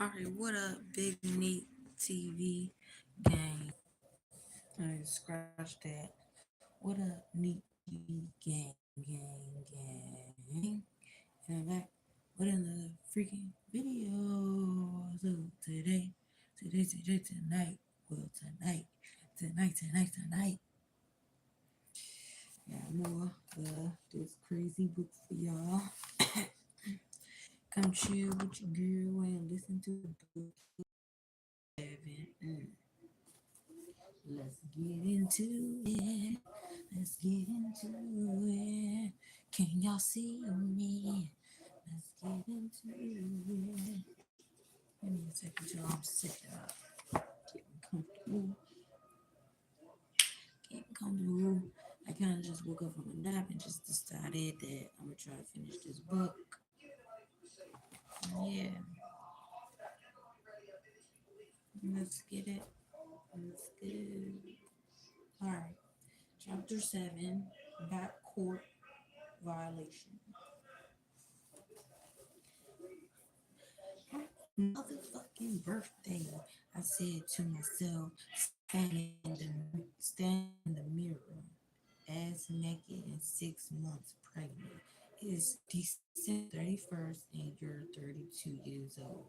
Alright, what up, Big Neat TV gang? Alright, scratch that. What up, Neat TV gang, gang? And I'm back with another freaking video. So tonight, well, tonight, got more of this crazy book for y'all. Come chill with your girl and listen to the book. Seven. Let's get into it. Let's get into it. Can y'all see me? Let's get into it. Give me a second till I'm set up. Getting comfortable. Getting comfortable. I kind of just woke up from a nap and just decided that I'm gonna try to finish this book. Yeah, let's get it. Let's get it. All right, chapter 7, back court violation. Motherfucking birthday, I said to myself, standing in the mirror, ass naked and 6 months pregnant. It's December 31st and you're 32 years old.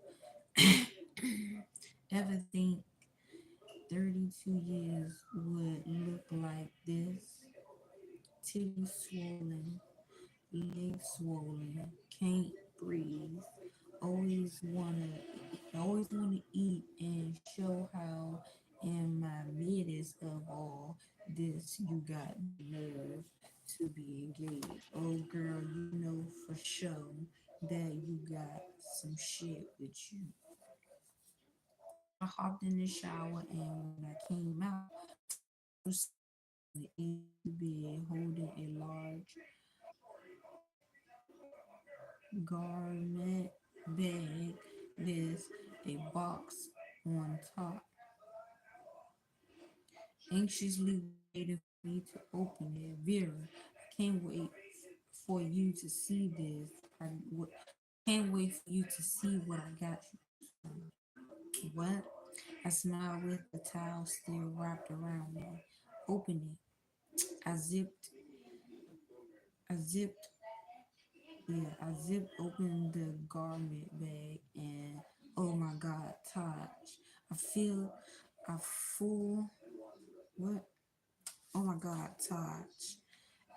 Ever think 32 years would look like this? Titties swollen, legs swollen, can't breathe, always wanna eat and show how in my midst of all this you got the nerve to be engaged. Oh girl, you know for sure that you got some shit with you. I hopped in the shower and when I came out, I was in the bed holding a large garment bag with a box on top, anxiously waiting for me to open it. Vera, I can't wait for you to see this. Can't wait for you to see what I got you. What? I smiled with the towel still wrapped around me. Open it. I zipped, I zipped open the garment bag and oh my God, Taj. I feel, I full, what? Oh my God, Taj.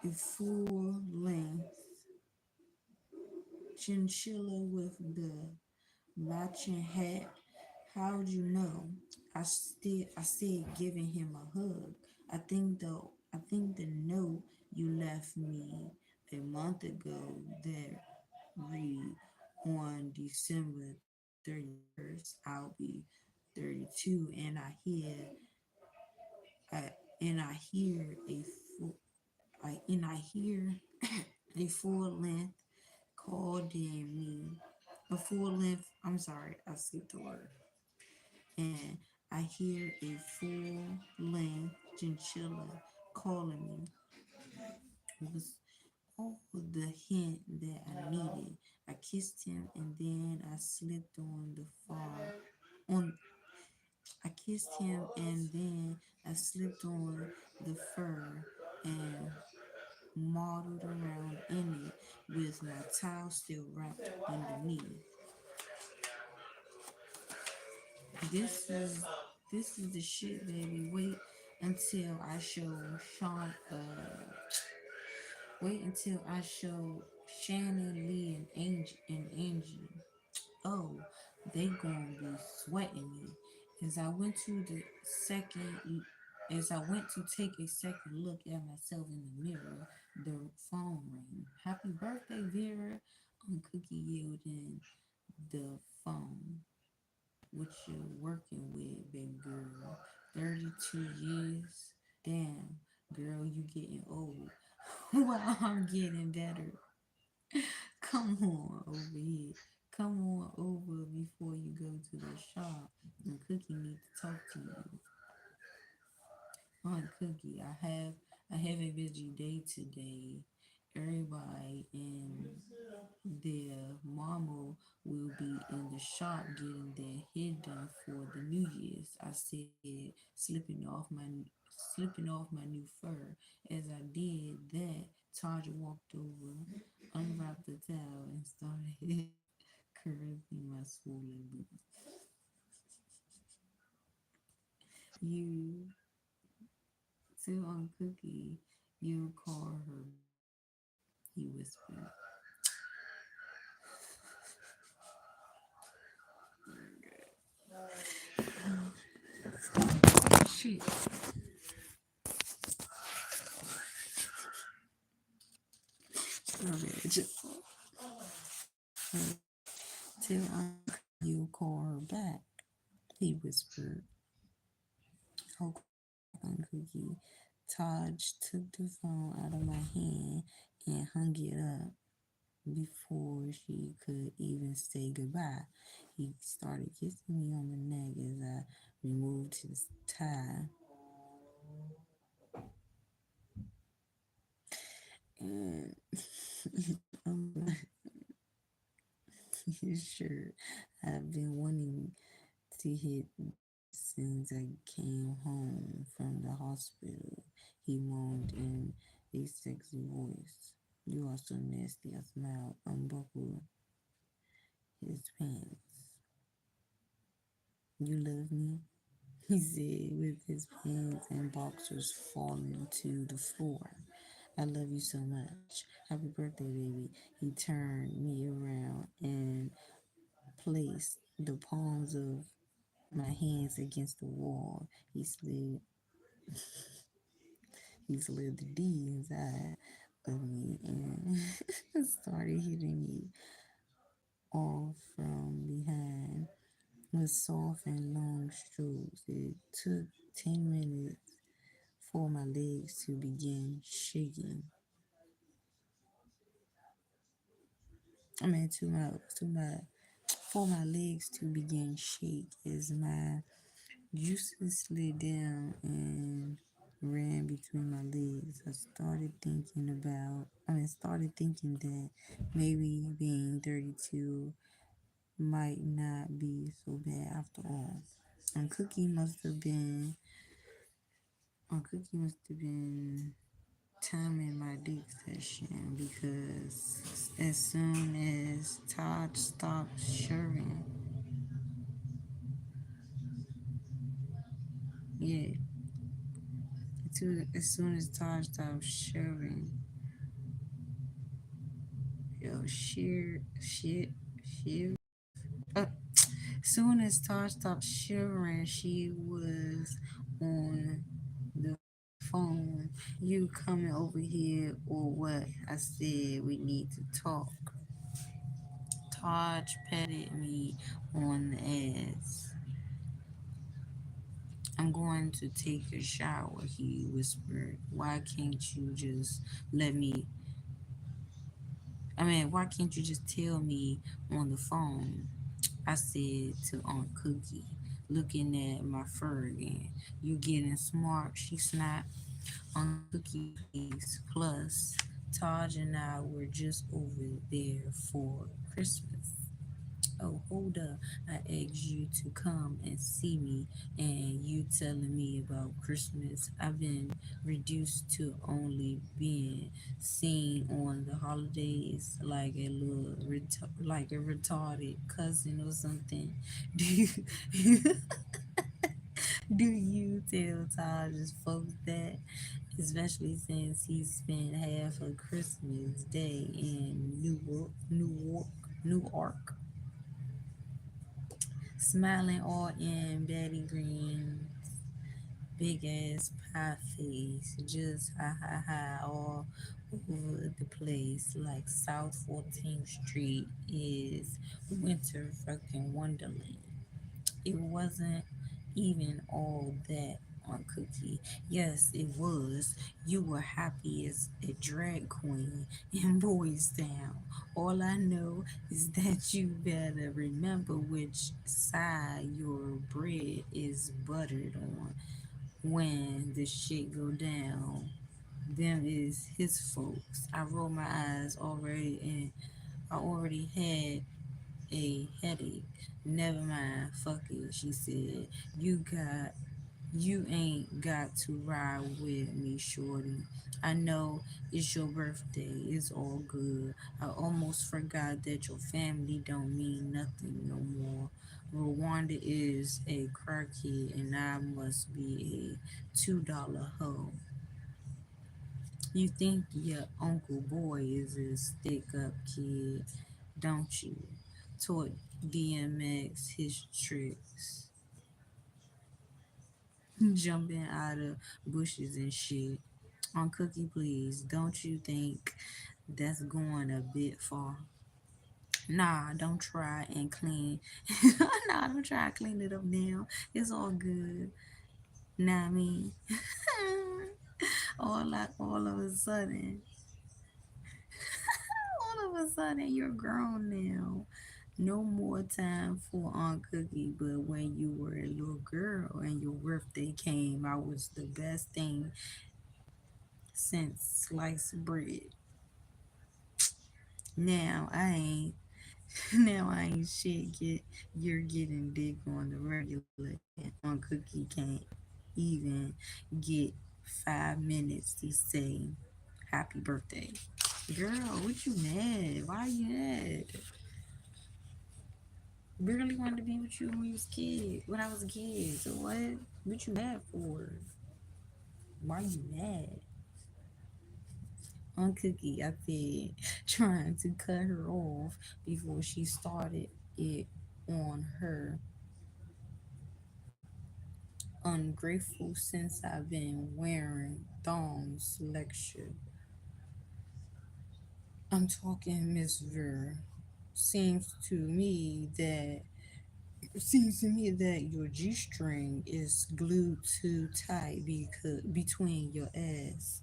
A full length chinchilla with the matching hat. How'd you know? I said giving him a hug. I think the note you left me a month ago that read on December 31st I'll be 32 I, and I hear a full and I hear a full length called in me. A full length, I'm sorry, I skipped the word. And I hear a full length chinchilla calling me. It was all the hint that I needed. I kissed him and then I slipped on the far on I kissed him and then I slipped on the fur and modeled around in it with my towel still wrapped underneath. This is this is the shit, baby. Until I show Sean. Wait until I show Shannon, Lee, and Angie. Oh, they gonna be sweating me. As I went to the second, as I went to take a second look at myself in the mirror, the phone rang. Happy birthday, Vera. Cookie yelled in the phone. What you working with, baby girl? 32 years? Damn, girl, you getting old. Well, I'm getting better. Come on over here. Come on over before you go to the shop. And Cookie need to talk to you. Aunt Cookie, I have a busy day today. Everybody and their mama will be in the shop getting their hair done for the New Year's. I said, slipping off my new fur. As I did that, Taj walked over, unwrapped the towel, and started caressing my swollen boots. You too on Cookie, you'll call her back, he whispered. Shit. Okay, tell Aunt Cookie you'll call her back, he whispered. I'll call her back, Aunt Cookie. Taj took the phone out of my hand and hung it up before she could even say goodbye. He started kissing me on the neck as I removed his tie. And I'm sure I've been wanting to hit since I came home from the hospital, he moaned in a sexy voice. You are so nasty, I smiled, unbuckled his pants. You love me? He said with his pants and boxers falling to the floor. I love you so much. Happy birthday, baby. He turned me around and placed the palms of my hands against the wall. He slid the D inside of me and started hitting me all from behind with soft and long strokes. It took 10 minutes for my legs to begin shaking. I mean, for my legs to begin shake as my juices slid down and ran between my legs. Started thinking that maybe being 32 might not be so bad after all. And Cookie must have been timing my dick session because as soon as Todd stopped shivering, yeah, as soon as Todd stopped shivering, yo, shit. Uh, Soon as Todd stopped shivering, she was on the phone. You coming over here or what? I said we need to talk. Todd patted me on the ass. I'm going to take a shower, he whispered. Why can't you just tell me on the phone? I said to Aunt Cookie, looking at my fur again. You getting smart, she snapped. Aunt Cookie, please. Plus, Taj and I were just over there for Christmas. Oh, hold up. I asked you to come and see me, and you telling me about Christmas. I've been reduced to only being seen on the holidays like like a retarded cousin or something. Do you do you tell Taj's folks that? Especially since he spent half of Christmas Day in Newark, smiling all in Betty Green's big ass pie face, just ha ha ha all over the place like South 14th Street is winter fucking wonderland. It wasn't even all that on Cookie. Yes, it was. You were happy as a drag queen in Boys Town. All I know is that you better remember which side your bread is buttered on when the shit go down. Them is his folks. I rolled my eyes already and I already had a headache. Never mind, fuck it, she said. You ain't got to ride with me, shorty. I know it's your birthday. It's all good. I almost forgot that your family don't mean nothing no more. Rwanda is a crackhead and I must be a $2 hoe. You think your uncle boy is a stick up kid, don't you? Taught DMX his tricks, jumping out of bushes and shit. On Cookie, please, don't you think that's going a bit far? Nah, don't try and clean. Nah, don't try and clean it up now. It's all good. Nah, I mean, all of a sudden, all of a sudden, you're grown now. No more time for Aunt Cookie, but when you were a little girl and your birthday came, I was the best thing since sliced bread. Now I ain't now I ain't shit you're getting dick on the regular and on Cookie can't even get 5 minutes to say happy birthday. Girl, what you mad? Why you mad? Barely wanted to be with you when you was kid when I was a kid. So what? What you mad for? Why you mad? On Cookie, I said, trying to cut her off before she started it on her. Ungrateful since I've been wearing thongs lecture. I'm talking Miss Ver. Seems to me that seems to me that your G string is glued too tight because between your ass.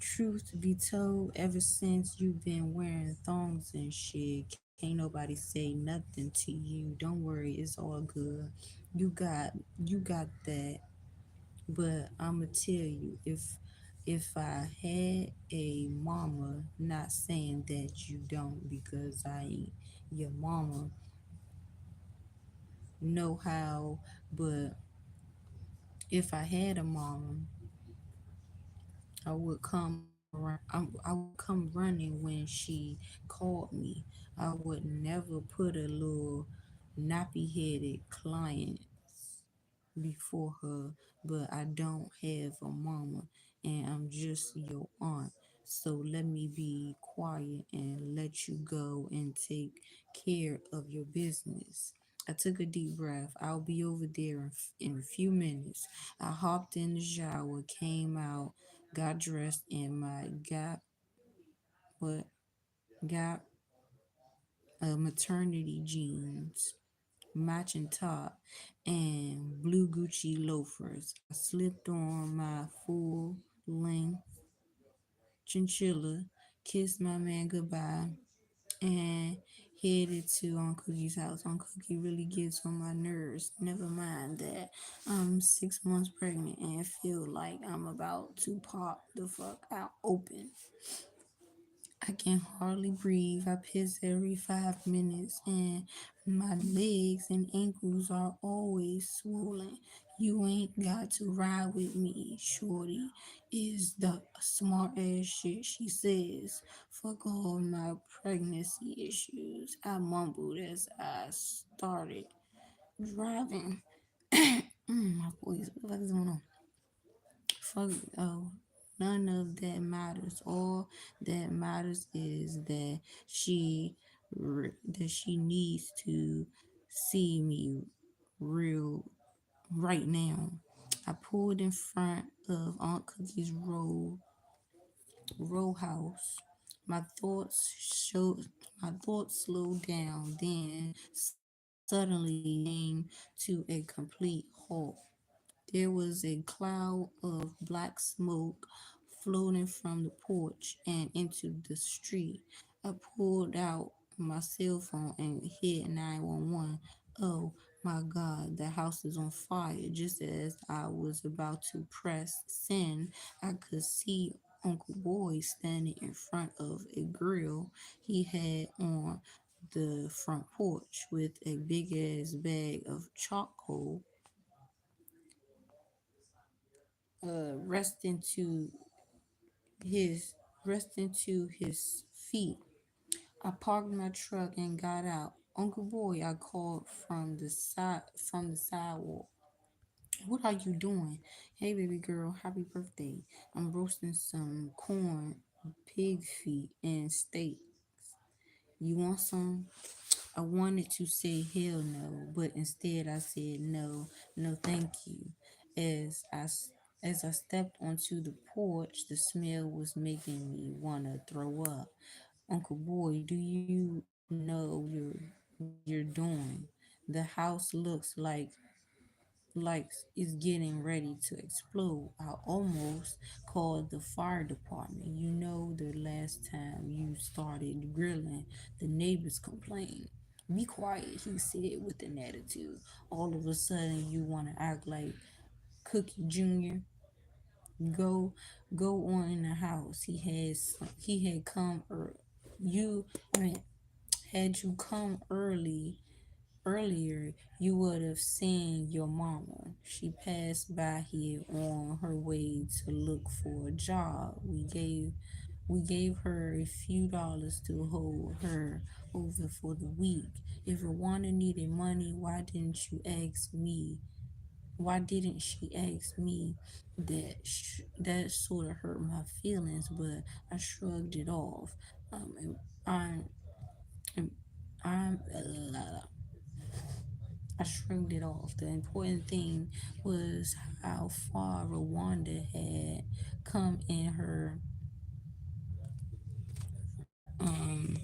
Truth be told, ever since you've been wearing thongs and shit, can't nobody say nothing to you. Don't worry, it's all good. You got that. But I'ma tell you, if I had a mama, not saying that you don't because I ain't your mama, know how, but if I had a mama, I would come around. I would come running when she called me. I would never put a little nappy-headed client before her, but I don't have a mama and I'm just your aunt. So let me be quiet and let you go and take care of your business. I took a deep breath. I'll be over there in a few minutes. I hopped in the shower, came out, got dressed in my what Gap maternity jeans, matching top, and blue Gucci loafers. I slipped on my full length chinchilla, kissed my man goodbye, and headed to Aunt Cookie's house. Aunt Cookie really gets on my nerves. Never mind that I'm 6 months pregnant and feel like I'm about to pop the fuck out open. I can hardly breathe. I piss every 5 minutes, and my legs and ankles are always swollen. You ain't got to ride with me, shorty. Is the smart ass shit she says. Fuck all my pregnancy issues. I mumbled as I started driving. My voice, what the fuck is going on? Fuck, oh, none of that matters. All that matters is that she needs to see me real right now. I pulled in front of Aunt Cookie's row house. My thoughts showed my thoughts slowed down, then suddenly came to a complete halt. There was a cloud of black smoke floating from the porch and into the street. I pulled out my cell phone and hit 911. Oh my God, the house is on fire. Just as I was about to press send, I could see Uncle Boy standing in front of a grill he had on the front porch with a big ass bag of charcoal resting to his feet. I parked my truck and got out. Uncle Boy, I called from the sidewalk. What are you doing? Hey baby girl, happy birthday. I'm roasting some corn, pig feet, and steak. You want some? I wanted to say hell no, but instead I said no, no thank you. As I s- as I stepped onto the porch, the smell was making me wanna throw up. Uncle Boy, do you know what you're doing? The house looks like it's getting ready to explode. I almost called the fire department. You know, the last time you started grilling, the neighbors complained. Be quiet, he said with an attitude. All of a sudden, you want to act like Cookie Jr. Go, go on in the house. He had come. You, I mean, had you come earlier, you would have seen your mama. She passed by here on her way to look for a job. We gave her a few dollars to hold her over for the week. If Rwanda needed money, why didn't she ask me? That sort of hurt my feelings, but I shrugged it off. And I'm, I'm, I shrugged it off. The important thing was how far Rwanda had come in her um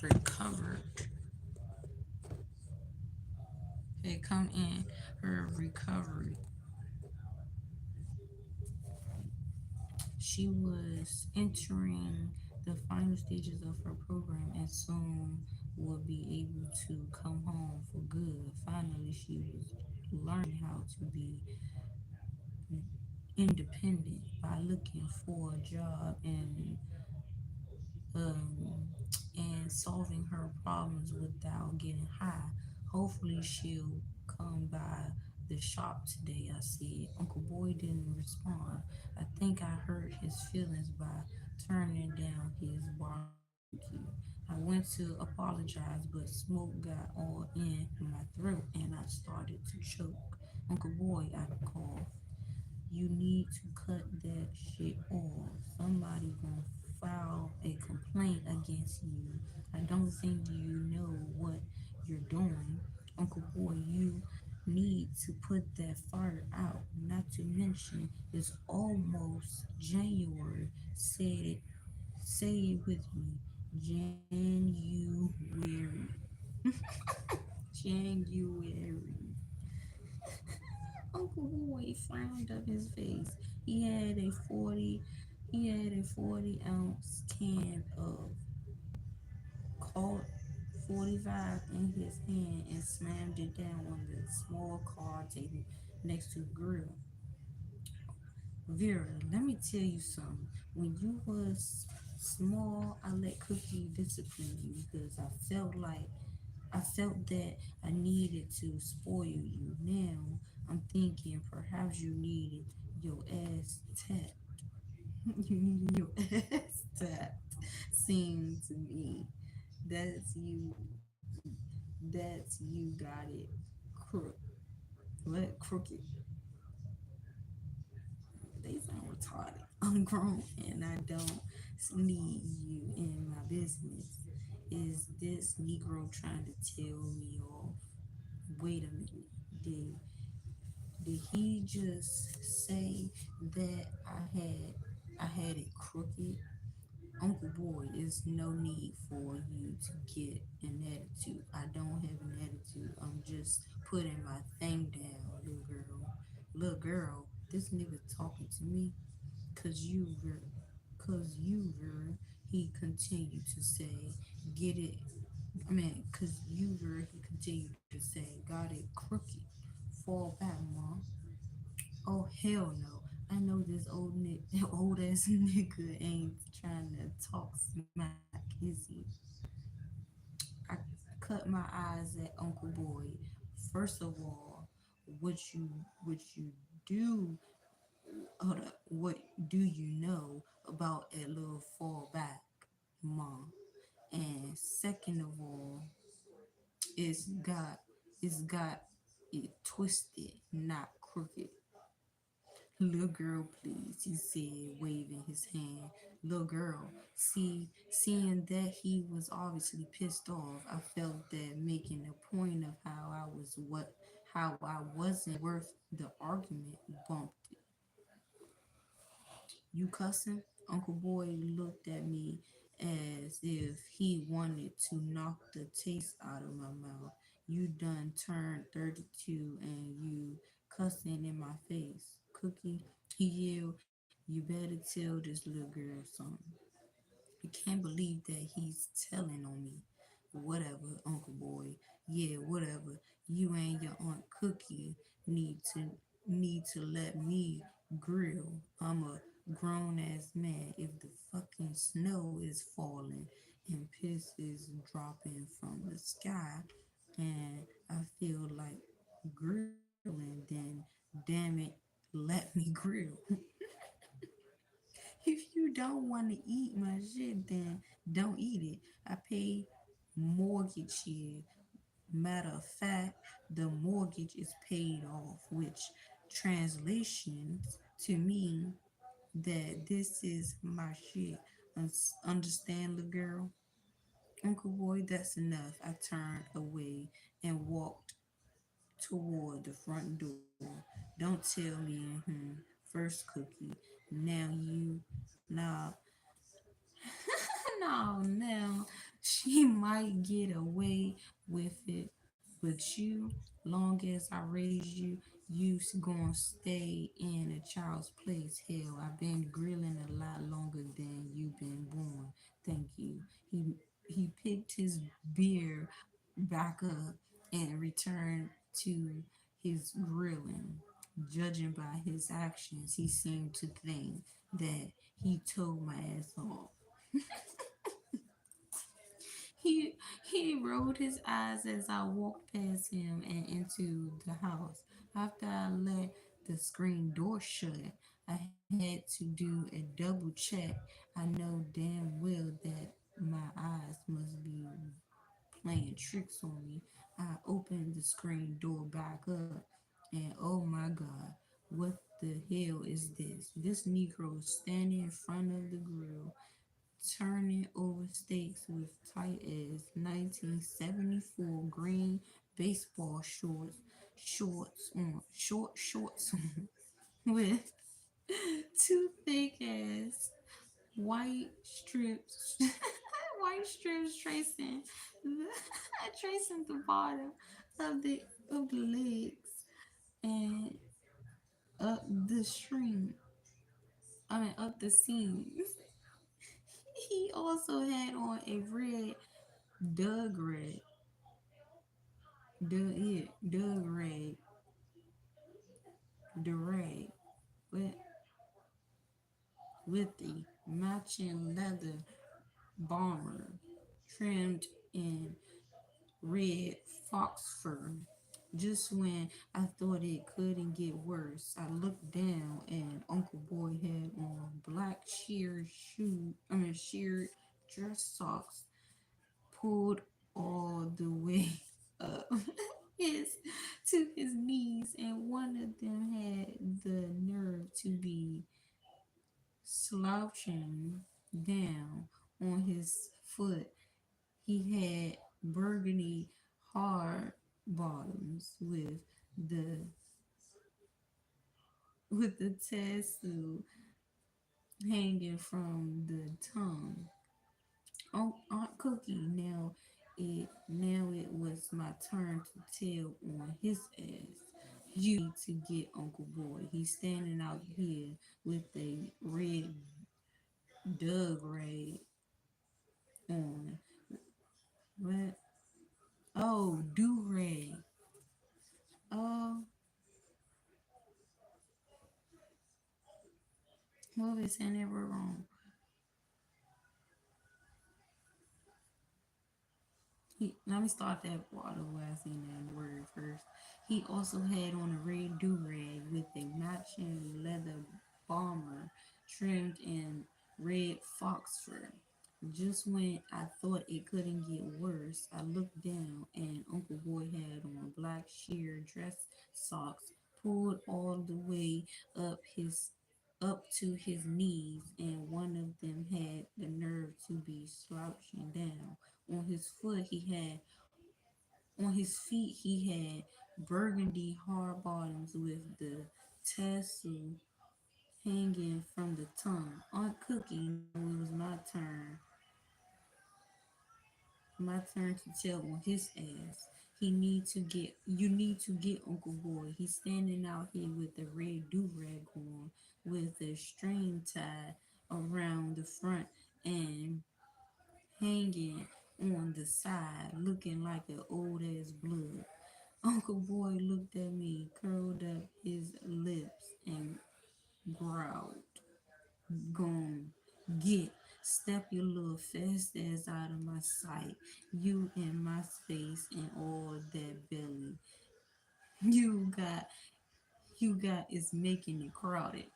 recovered had come in her recovery. She was entering the final stages of her program and soon would be able to come home for good. Finally, she was learning how to be independent by looking for a job um, and solving her problems without getting high. Hopefully, she'll come by the shop today, I said. Uncle Boy didn't respond. I think I hurt his feelings by turning down his barbecue. I went to apologize, but smoke got all in my throat and I started to choke. Uncle Boy, I called. You need to cut that shit off. Somebody gonna file a complaint against you. I don't think you know what you're doing. Uncle Boy, you need to put that fire out. Not to mention it's almost January. Say it with me. January. January. Uncle Boy frowned up his face. He had a 40-ounce can of Colt 45 in his hand and slammed it down on the small car table next to the grill. Vera, let me tell you something. When you was small, I let Cookie discipline you because I felt that I needed to spoil you. Now I'm thinking perhaps you needed your ass tapped. You needed your ass tapped. Seem to me that's you. That's you got it. Crook. What crooked? They sound retarded. I'm grown and I don't need you in my business. Is this Negro trying to tell me off? Wait a minute. Did he just say that I had it crooked? Uncle Boy, there's no need for you to get an attitude. I don't have an attitude. I'm just putting my thing down, little girl. Little girl, this nigga talking to me. Cause you girl, he continued to say, get it. Cause you girl, he continued to say, got it crooked. Fall back, mom. Oh hell no. I know this old ass nigga ain't trying to talk smack, is he? cut my eyes at Uncle Boy. First of all, what you do hold up, what do you know about a little fallback, mom? And second of all, it's got it's got it twisted, not crooked. Little girl, please, he said, waving his hand. Little girl, seeing that he was obviously pissed off, I felt that making a point of how I wasn't worth the argument bumped it. You cussing? Uncle Boy looked at me as if he wanted to knock the taste out of my mouth. You done turned 32 and you cussing in my face. Cookie, he yelled, you better tell this little girl something. I can't believe that he's telling on me. Whatever, Uncle Boy. Yeah, whatever. You and your Aunt Cookie need to need to let me grill. I'm a grown ass man. If the fucking snow is falling and piss is dropping from the sky and I feel like grilling, then damn it, let me grill. If you don't want to eat my shit, then don't eat it. I pay mortgage here. Matter of fact, the mortgage is paid off, which translations to mean that this is my shit. Understand, little girl? Uncle Boy, that's enough. I turned away and walked toward the front door. Don't tell me, first cookie. Now you, now no, now she might get away with it, but you, long as I raise you, gonna stay in a child's place. Hell, I've been grilling a lot longer than you've been born. Thank you. He picked his beer back up and returned to his grilling. Judging by his actions, he seemed to think that he told my ass off. He rolled his eyes as I walked past him and into the house. After I let the screen door shut, I had to do a double check. I know damn well that my eyes must be playing tricks on me. I opened the screen door back up, and oh my god, what the hell is this? This Negro is standing in front of the grill turning over steaks with tight as 1974 green baseball shorts on, with two thick ass white strips, white strips the, tracing the bottom of the legs and up the string. I mean up the seams. He also had on a red Doug red, Doug red, the rag with the matching leather bomber trimmed in red fox fur. Just when I thought it couldn't get worse, I looked down and Uncle Boy had on black sheer dress socks pulled all the way up his to his knees, and one of them had the nerve to be slouching down on his foot. He had burgundy hard bottoms the with the tassel hanging from the tongue. Oh, Aunt Cookie, now it was my turn to tell on his ass. You need to get Uncle Boy. He's standing out here with a red Doug rag on. What? Oh, do rag. Oh, what was saying that word wrong? Let me start that part of where I seen that word first. He also had on a red do rag with a matching leather bomber trimmed in red fox fur. Just when I thought it couldn't get worse, I looked down and Uncle Boy had on black sheer dress socks pulled all the way up to his knees, and one of them had the nerve to be slouching down. On his foot he had on his feet he had burgundy hard bottoms with the tassel hanging from the tongue. Aunt Cookie, now it was my turn to tell on his ass. You need to get Uncle Boy. He's standing out here with the red do rag on, with the string tied around the front and hanging on the side, looking like an old ass blood. Uncle Boy looked at me, curled up his lips, and growled, "Gone, get, step your little fast ass out of my sight. You in my space and all that belly you got, you got is making it crowded."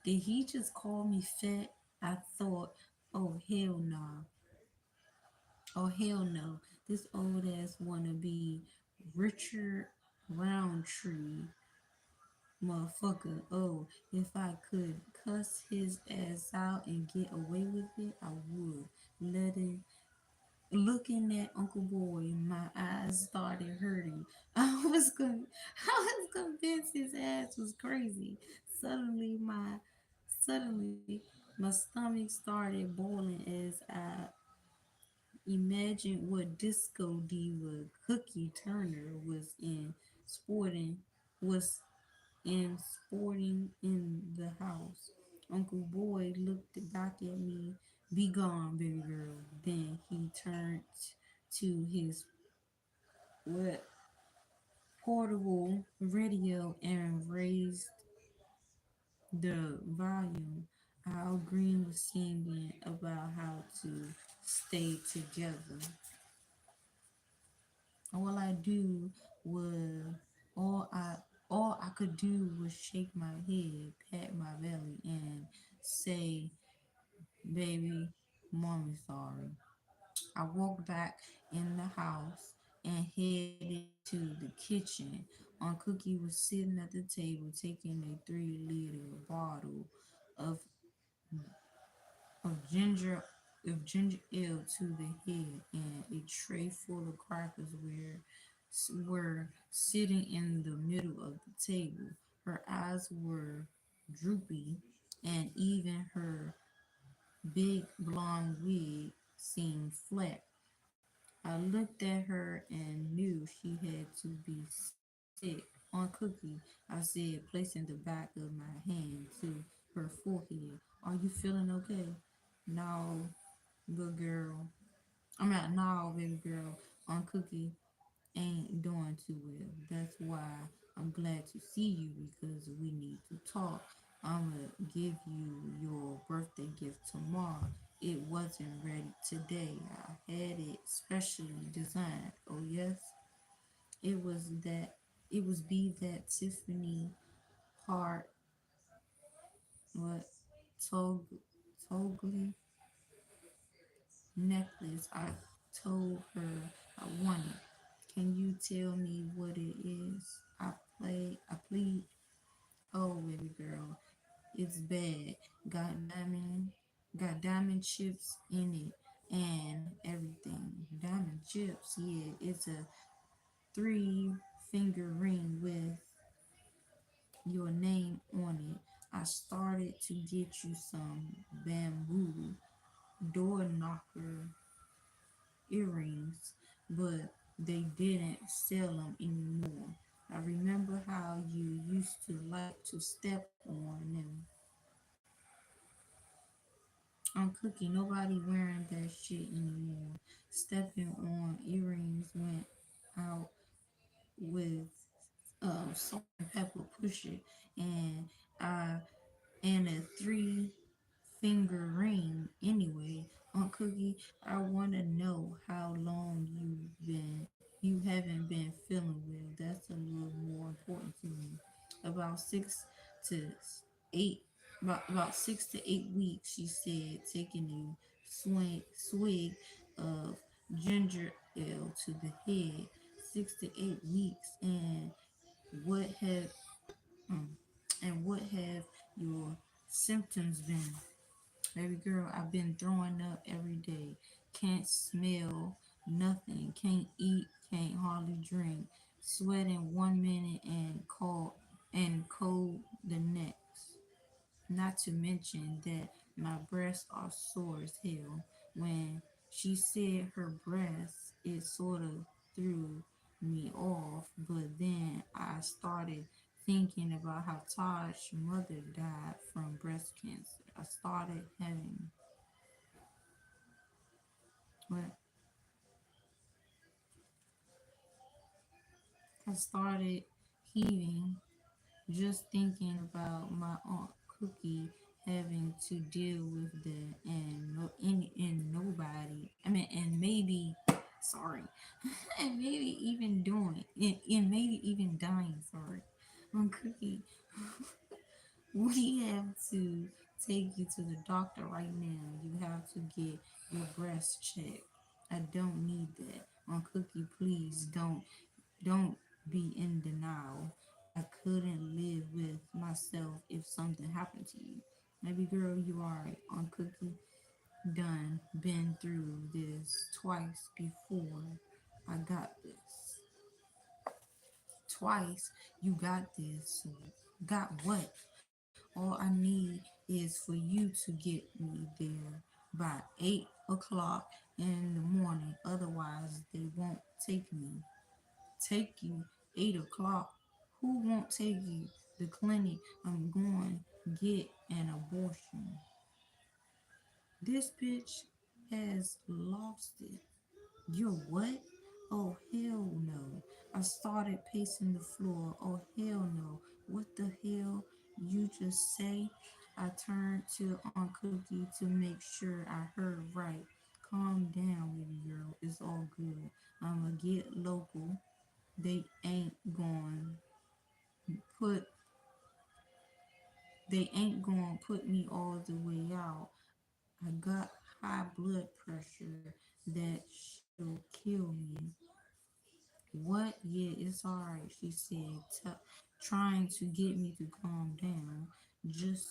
Did he just call me fat? I thought, oh hell nah, oh hell no. This old ass wanna be Richard Roundtree motherfucker. Oh, if I could cuss his ass out and get away with it, I would. Letting Looking at Uncle Boy, my eyes started hurting. I was convinced his ass was crazy. Suddenly suddenly my stomach started boiling as I imagined what disco diva Cookie Turner sporting was sporting in the house. Uncle Boy looked back at me. "Be gone, baby girl." Then he turned to his what portable radio and raised the volume. Al Green was singing about how to stay together. All I do was all I could do was shake my head, pat my belly, and say, "Baby, mommy's sorry." I walked back in the house and headed to the kitchen. Aunt Cookie was sitting at the table taking a 3-liter bottle of of ginger ginger ale to the head, and a tray full of crackers were sitting in the middle of the table. Her eyes were droopy, and even her big blonde wig seemed flat. I looked at her and knew she had to be sick. "On Cookie," I said, placing the back of my hand to her forehead. "Are you feeling okay?" "No, good girl. No, baby girl. On Cookie ain't doing too well. That's why I'm glad to see you because we need to talk. I'm gonna give you your birthday gift tomorrow. It wasn't ready today. I had it specially designed. Oh yes, it was that. It was be that Tiffany heart what tog togly necklace I told her I wanted. Can you tell me what it is?" I plead. "Oh, baby girl, it's bad. Got diamond, got diamond chips in it and everything. Diamond chips, yeah. It's a 3-finger ring with your name on it. I started to get you some bamboo door knocker earrings, but they didn't sell them anymore. I remember how you used to like to step on them." I'm Cookie. Nobody wearing that shit anymore. Stepping on earrings went out with salt and pepper push it, and I and a 3-finger ring anyway. Aunt Cookie, I want to know how long you haven't been feeling well. That's a little more important to me. About to 8, about 6 to 8 weeks, she said, taking a swig of ginger ale to the head. 6 to 8 weeks, what have mm, and what have your symptoms been? Baby girl, I've been throwing up every day. Can't smell nothing. Can't eat. Can't hardly drink. Sweating 1 minute and cold the next. Not to mention that my breasts are sore as hell. When she said her breasts, it sort of threw me off. But then I started thinking about how Taj's mother died from breast cancer. Well, I started heaving just thinking about my aunt Cookie having to deal with that, and nobody. I mean, and maybe, sorry, and maybe even doing, and maybe even dying. Sorry, on Cookie, we have to take you to the doctor right now. You have to get your breast checked. I don't need that. On Cookie, please don't be in denial. I couldn't live with myself if something happened to you. Maybe girl, you are right. On Cookie, done been through this twice before. I got this. Twice, you got this. Got what? All I need is for you to get me there by 8 o'clock in the morning. Otherwise, they won't take me. Take you 8 o'clock. Who won't take you? The clinic. I'm going to get an abortion. This bitch has lost it. You're what? Oh hell no. I started pacing the floor. Oh hell no. What the hell you just say? I turned to Aunt Cookie to make sure I heard right. Calm down, baby girl. It's all good. I'ma get local. They ain't going put they ain't going to put me all the way out. I got high blood pressure that she'll kill me. What? Yeah, it's alright, she said, trying to get me to calm down. Just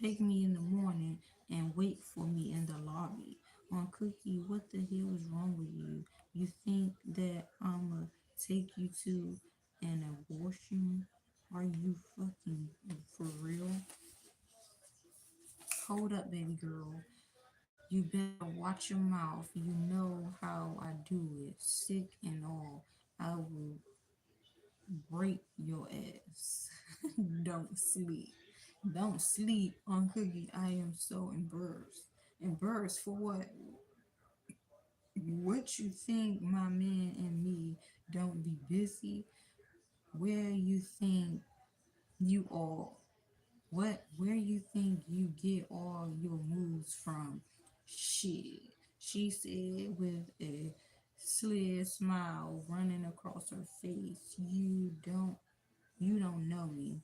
take me in the morning and wait for me in the lobby. On Cookie, what the hell is wrong with you? You think that I'ma take you to an abortion? Are you fucking for real? Hold up, baby girl. You better watch your mouth. You know how I do it. Sick and all. I will break your ass. Don't sleep. Don't sleep on Cookie. I am so embarrassed. Embarrassed for what? What you think my man and me don't be busy? Where you think you all where you think you get all your moves from? Shit, she said with a sly smile running across her face. You don't know me.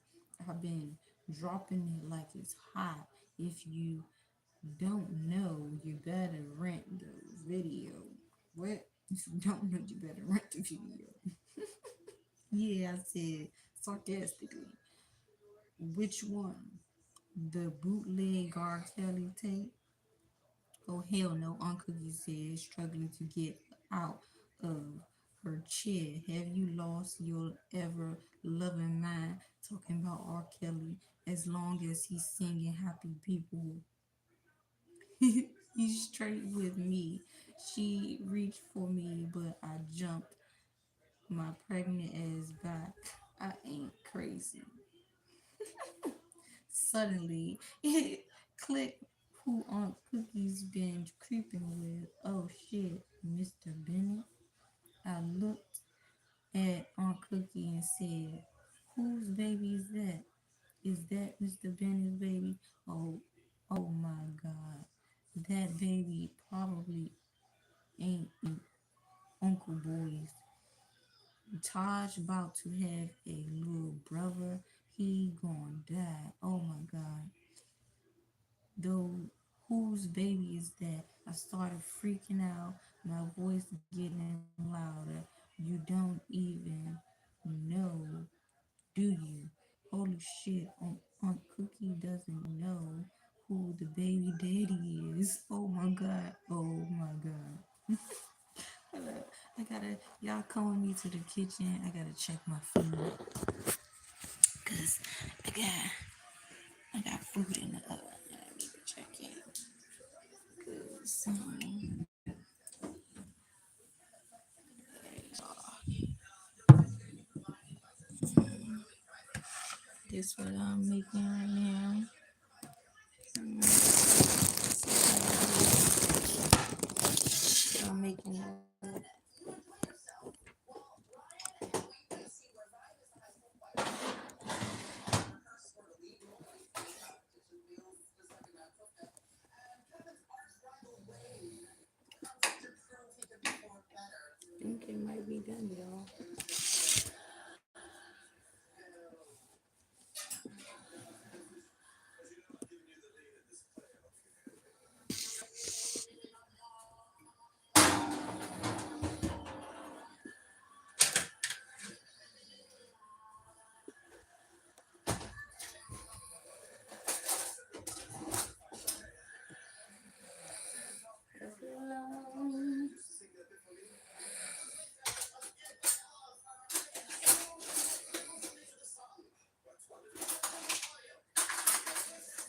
I've been dropping it like it's hot. If you don't know, you better rent the video. What? If you don't know, you better rent the video. Yeah, I said sarcastically. Which one? The bootleg R. Kelly tape? Oh hell no, Uncle Cookie said, struggling to get out of her chair. Have you lost your ever loving mind talking about R. Kelly? As long as he's singing happy people, he's straight with me. She reached for me, but I jumped my pregnant ass back. I ain't crazy. Suddenly, it clicked who Aunt Cookie's been creeping with. Oh shit, Mr. Bennett. I looked at Aunt Cookie and said, whose baby is that? Is that Mr. Bennett's baby? Oh, oh my God. That baby probably ain't uncle boys. Taj about to have a little brother. He gonna die. Oh my god. Though whose baby is that? I started freaking out, my voice getting louder. You don't even know, do you? Holy shit, Aunt Cookie doesn't know who the baby daddy is. Oh my god. Oh my god. Y'all come with me to the kitchen. I gotta check my food. Cause I got food in the oven. I need to check it. Cause this what I'm making right now. I'm making I think it might be done, y'all.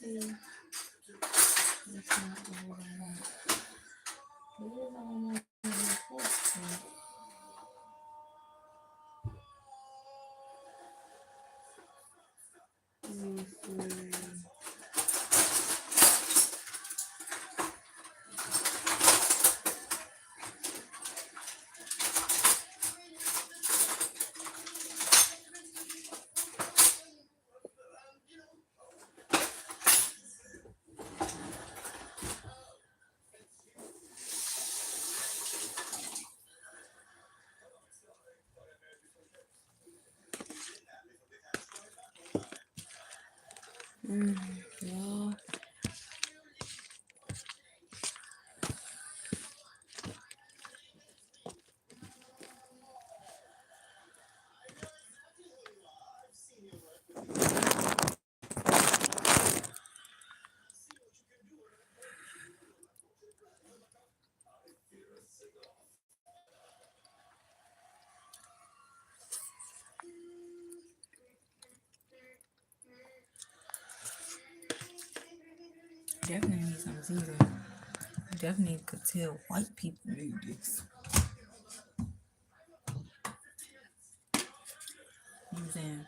See, that's not what I want. What I want to do? Y'all. Definitely need some zero. Definitely could tell white people need this. Using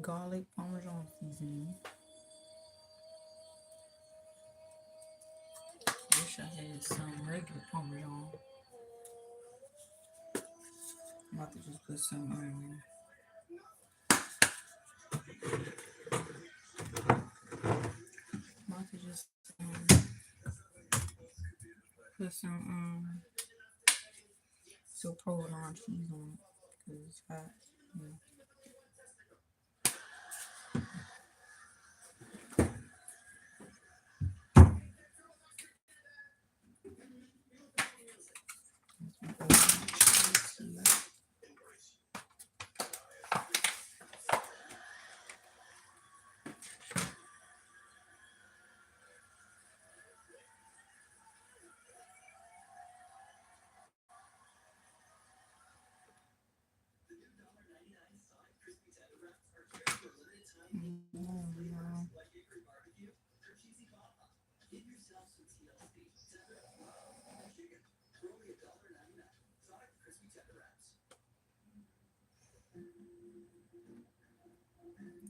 garlic parmesan seasoning. Wish I had some regular parmesan. I'm about to just put some I'm about to just put some so provolone cheese on it because it's hot. Yeah.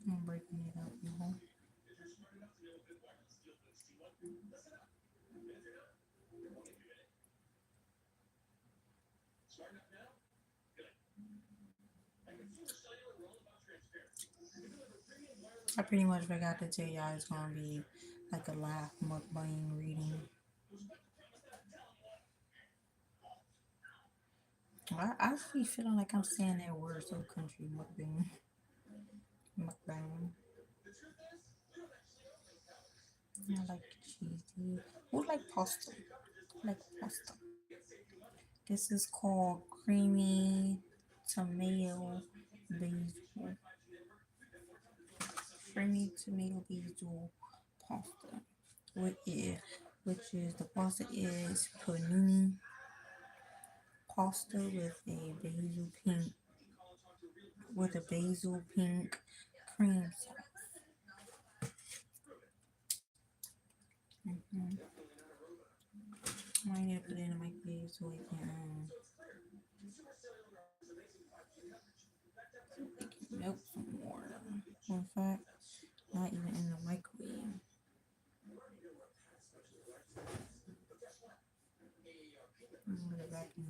I'm breaking it up, y'all. I pretty much forgot to tell y'all it's gonna be like a live mukbang reading. I be feeling like I'm saying that word so country mukbang. Mukbang. I like cheesy. Who like pasta? I like pasta. This is called creamy tomato basil. Creamy tomato basil pasta. Which is the pasta is panini pasta with a basil pink cream sauce. Mm-hmm. I might need to put it in the microwave so it can melt some more. In fact, not even in the microwave. Put it back in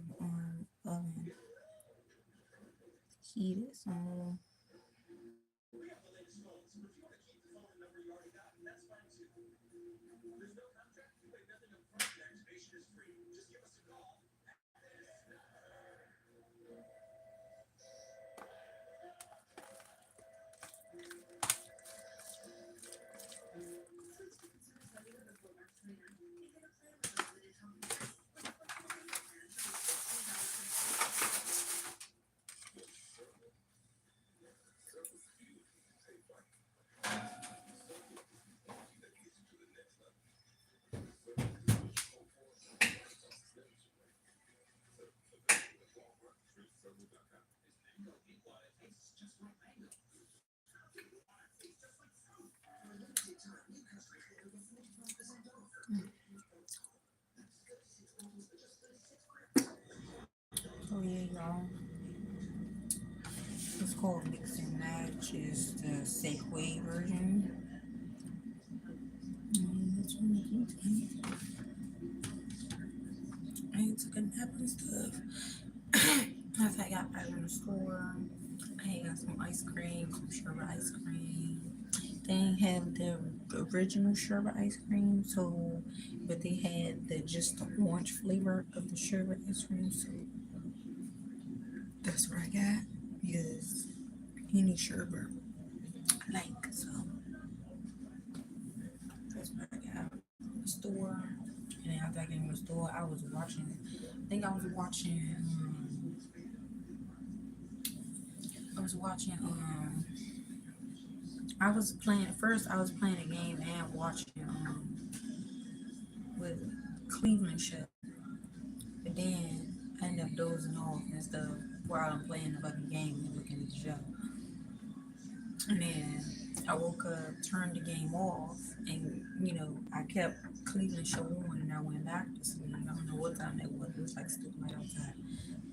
the oven. Heat it some more. Oh yeah, y'all. It's called Mix and Match. Is the Safeway version. I took a nap and stuff. As I got back from the store, I got some ice cream, some sherbet ice cream. They ain't have the original sherbet ice cream, so but they had just the orange flavor of the sherbet ice cream. So that's what I got because any sherbet I like. So that's what I got from the store. And then after I came from the store, I was watching. I think I was watching. I was watching. I was playing first. I was playing a game and watching with Cleveland show, but then I ended up dozing off and stuff while I'm playing the fucking game and looking at the show. And then I woke up, turned the game off, and I kept Cleveland show on, and I went back to sleep. I don't know what time that was. It was like stupid light outside.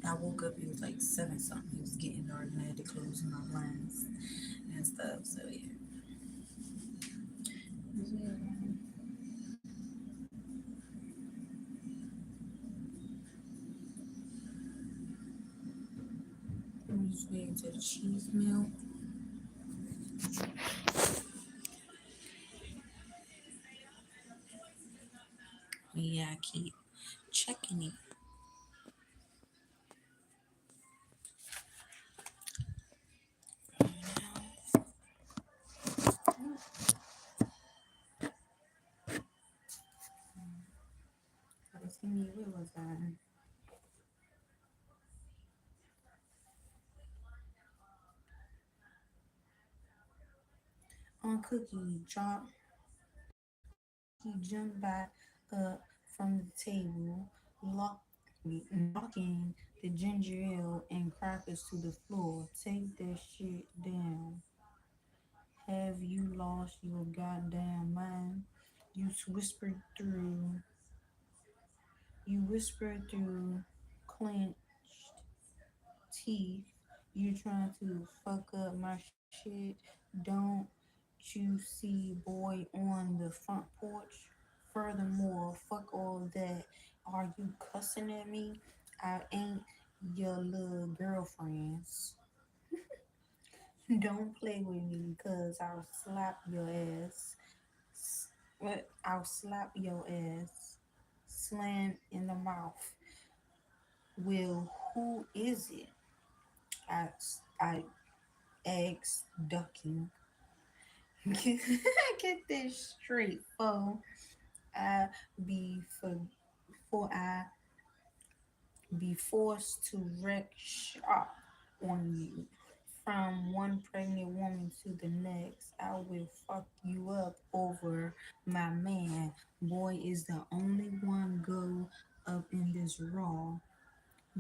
I woke up. It was like seven something. It was getting dark, and I had to close my blinds and stuff. So yeah. I'm just waiting till the cheese melt. Yeah, I keep checking it. Just give me where was I? On Cookie drop. He jumped back up from the table, knocking the ginger ale and crackers to the floor. Take that shit down. Have you lost your goddamn mind? You whispered through. You whispered through clenched teeth. You trying to fuck up my shit? Don't you see boy on the front porch? Furthermore, fuck all that. Are you cussing at me? I ain't your little girlfriends. Don't play with me, cause I'll slap your ass. What? I'll slap your ass. Slam in the mouth. Will Who is it? I asked, ducking. Get this straight, fo. I be for before I be forced to wreck shop on you. From one pregnant woman to the next, I will fuck you up over my man. Boy is the only one go up in this raw.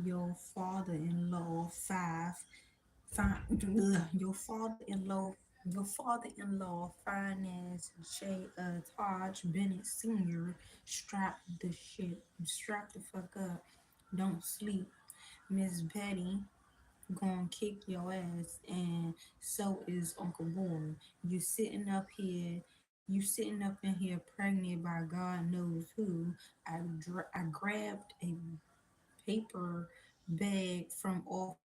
Your father-in-law your father-in-law finance Taj Bennett Sr. Strap the fuck up. Don't sleep. Miss Betty gonna kick your ass, and so is Uncle Boy. You sitting up in here pregnant by God knows who. I grabbed a paper bag from off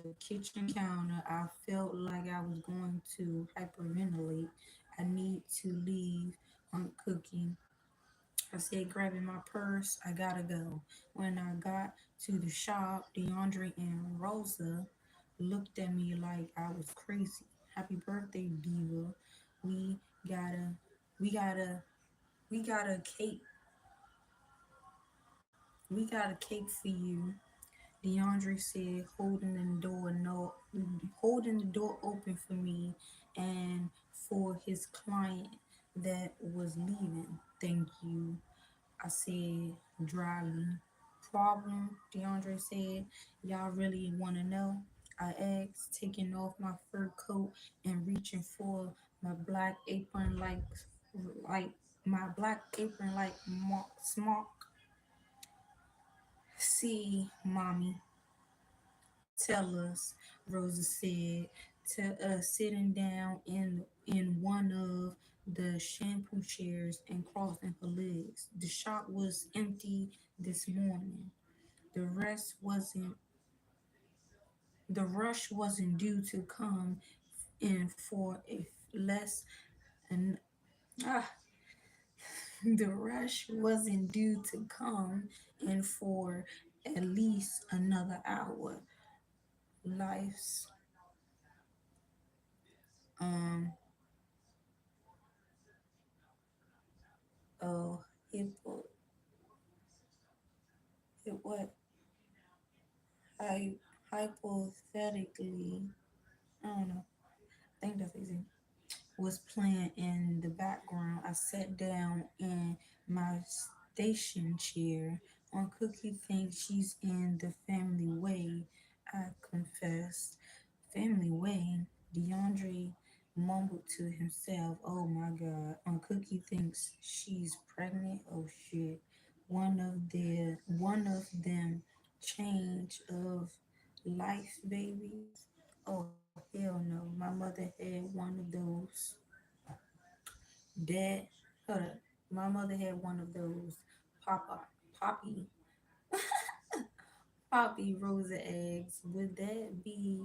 the kitchen counter. I felt like I was going to hyperventilate. I need to leave. Cooking. I said, grabbing my purse, I gotta go. When I got to the shop, DeAndre and Rosa looked at me like I was crazy. Happy birthday, Diva. We gotta, we gotta, we got a cake. We got a cake for you. DeAndre said, holding the door open for me and for his client that was leaving. Thank you, I said dryly. Problem, DeAndre said. Y'all really want to know? I asked, taking off my fur coat and reaching for my black apron like my black apron like smock. See, mommy, tell us, Rosa said, tell us sitting down in one of the shampoo chairs and crossing her legs. The shop was empty this morning. The rest wasn't the rush wasn't due to come in for a less and ah, the rush wasn't due to come in for at least another hour. Life's um oh hippo it what hy- hypothetically I don't know. I think that's easy. Was playing in the background. I sat down in my station chair. On Cookie thinks she's in the family way. I confessed. Family way. DeAndre mumbled to himself, oh my god. On Cookie thinks she's pregnant. Oh shit. One of them change of life babies. Oh hell no. My mother had one of those. Dad, hold up. My mother had one of those Papa, Poppy, Poppy Rosa eggs. Would that be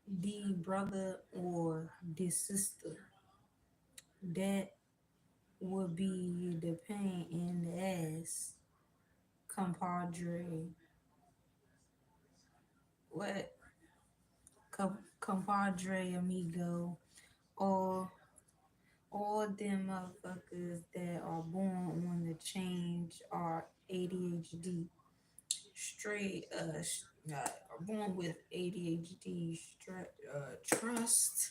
the brother or the sister? That would be the pain in the ass, compadre. What? Compadre amigo. Or all them motherfuckers that are born on the change are ADHD. Straight are born with ADHD, trust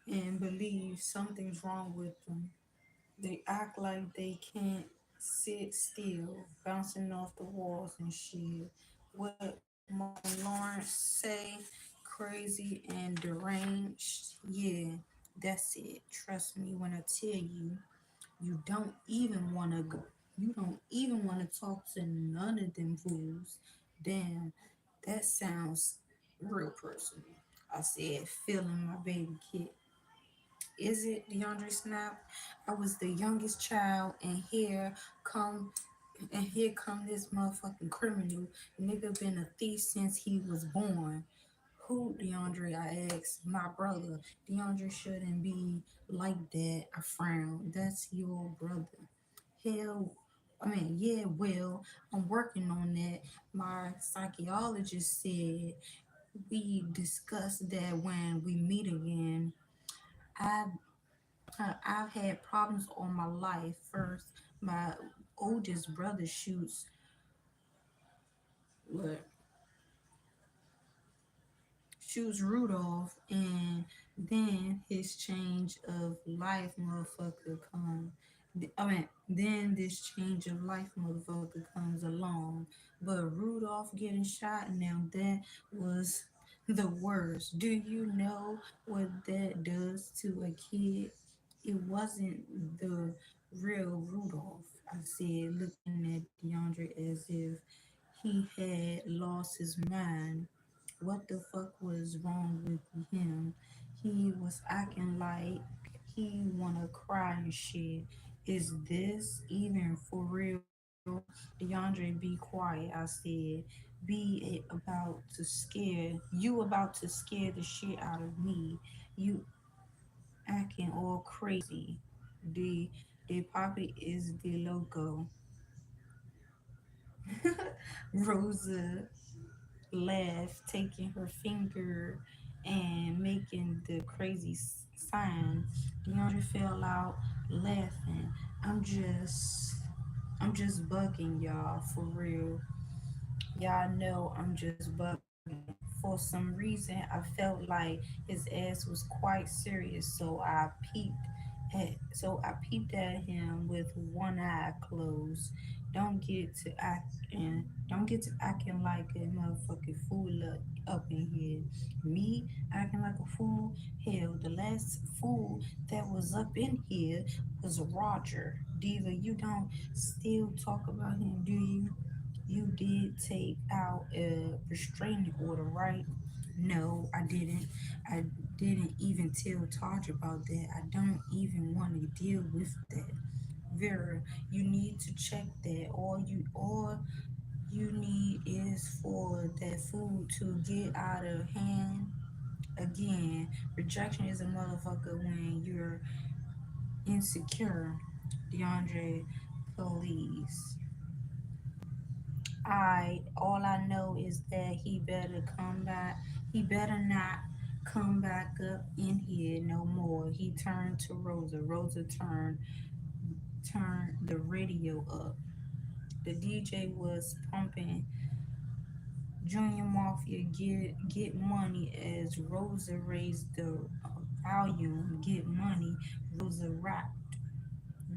and believe something's wrong with them. They act like they can't sit still, bouncing off the walls and shit. What Martin Lawrence say? Crazy and deranged. Yeah, that's it. Trust me when I tell you, you don't even want to go. You don't even want to talk to none of them fools. Damn, that sounds real personal. I said, feeling my baby kid. Is it DeAndre Snap? I was the youngest child, and come, here come this motherfucking criminal. Nigga been a thief since he was born. Who, DeAndre? I asked. My brother. DeAndre shouldn't be like that. I frowned. That's your brother. Hell, I mean, yeah, well, I'm working on that. My psychologist said we discussed that when we meet again. I've I've had problems all my life. First, my oldest brother what shoots Rudolph, and then his change of life, motherfucker, come. Then this change of life, motherfucker, comes along. But Rudolph getting shot, now that was the worst. Do you know what that does to a kid? It wasn't the real Rudolph. I said, looking at DeAndre as if he had lost his mind. What the fuck was wrong with him? He was acting like he wanna cry and shit. Is this even for real? DeAndre, be quiet. I said, about to scare you about to scare the shit out of me. You acting all crazy. The the poppy is the loco. Rosa laughed, taking her finger and making the crazy sign. DeAndre fell out laughing. I'm just I'm just bugging y'all for real. Y'all know I'm just bugging. For some reason, I felt like his ass was quite serious, so I peeped at him with one eye closed. Don't get to acting like a motherfucking fool up in here. Me acting like a fool? Hell, the last fool that was up in here was Roger. Diva, you don't still talk about him, do you? You did take out a restraining order, right? No, I didn't. I didn't even tell Taj about that. I don't even want to deal with that. Vera, you need to check that. All you need is for that food to get out of hand. Again, rejection is a motherfucker when you're insecure. DeAndre, please. All I know is that he better come back. He better not come back up in here no more. He turned to Rosa. Rosa turned the radio up. The DJ was pumping Junior Mafia get money as Rosa raised the volume. Get money. Rosa rap.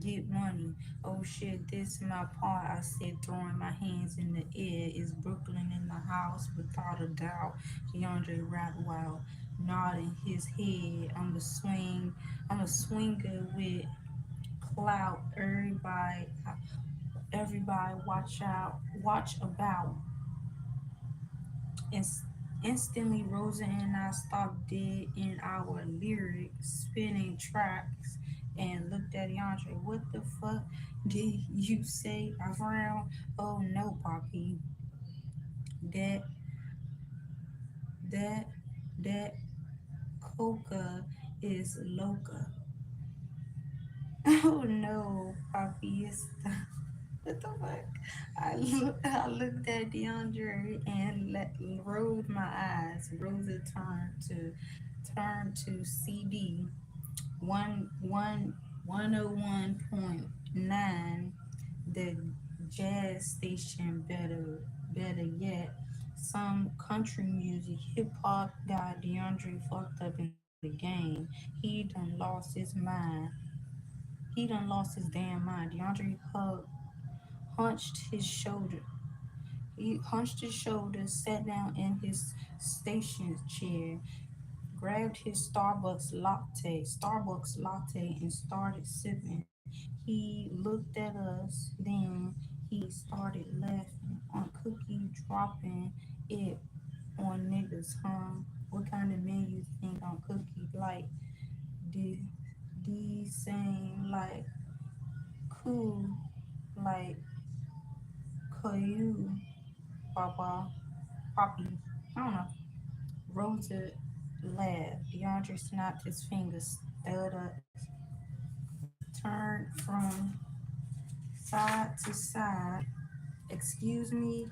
Get money. Oh shit, this my part. I said, throwing my hands in the air. Is Brooklyn in the house? Without a doubt. DeAndre Radwell nodding his head. I'm a swinger with clout. Everybody watch out. Watch about. And instantly, Rosa and I stopped dead in our lyrics, spinning tracks, and looked at Yandre. What the fuck did you say? I frowned. Oh no, Poppy. That, that, that coca is loca. Oh no, Poppy. What the fuck? I looked at DeAndre and rolled my eyes. Rosa turned to CD 101.9, the jazz station. Better yet, some country music, hip hop guy. DeAndre fucked up in the game. He done lost his mind. He done lost his damn mind. DeAndre hunched his shoulder. He hunched his shoulders, sat down in his station chair, grabbed his Starbucks latte, and started sipping. He looked at us, then he started laughing. On Cookie dropping it on niggas, huh? What kind of man you think on Cookie? Like the same, like cool, like Caillou, Papa, Poppy. I don't know. Rosa laughed. DeAndre snapped his fingers, stood up, turned from side to side. Excuse me,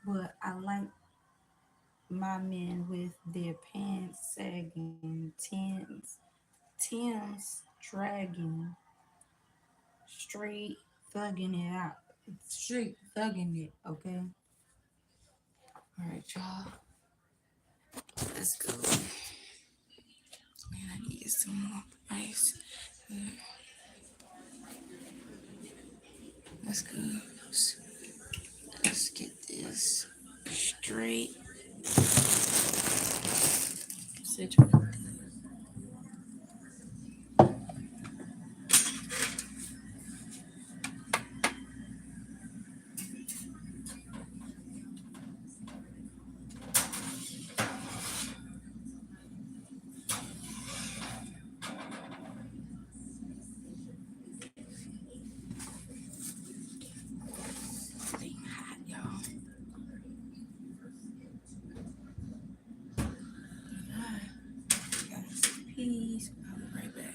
but I like my men with their pants sagging, Tim's dragging, straight thugging it out. Straight thugging it, okay? All right, y'all. Let's go. Man, I need some more ice. Let's go. Let's get this straight. Situated. They hot, y'all. Alright. Got some peas. I'll be right back.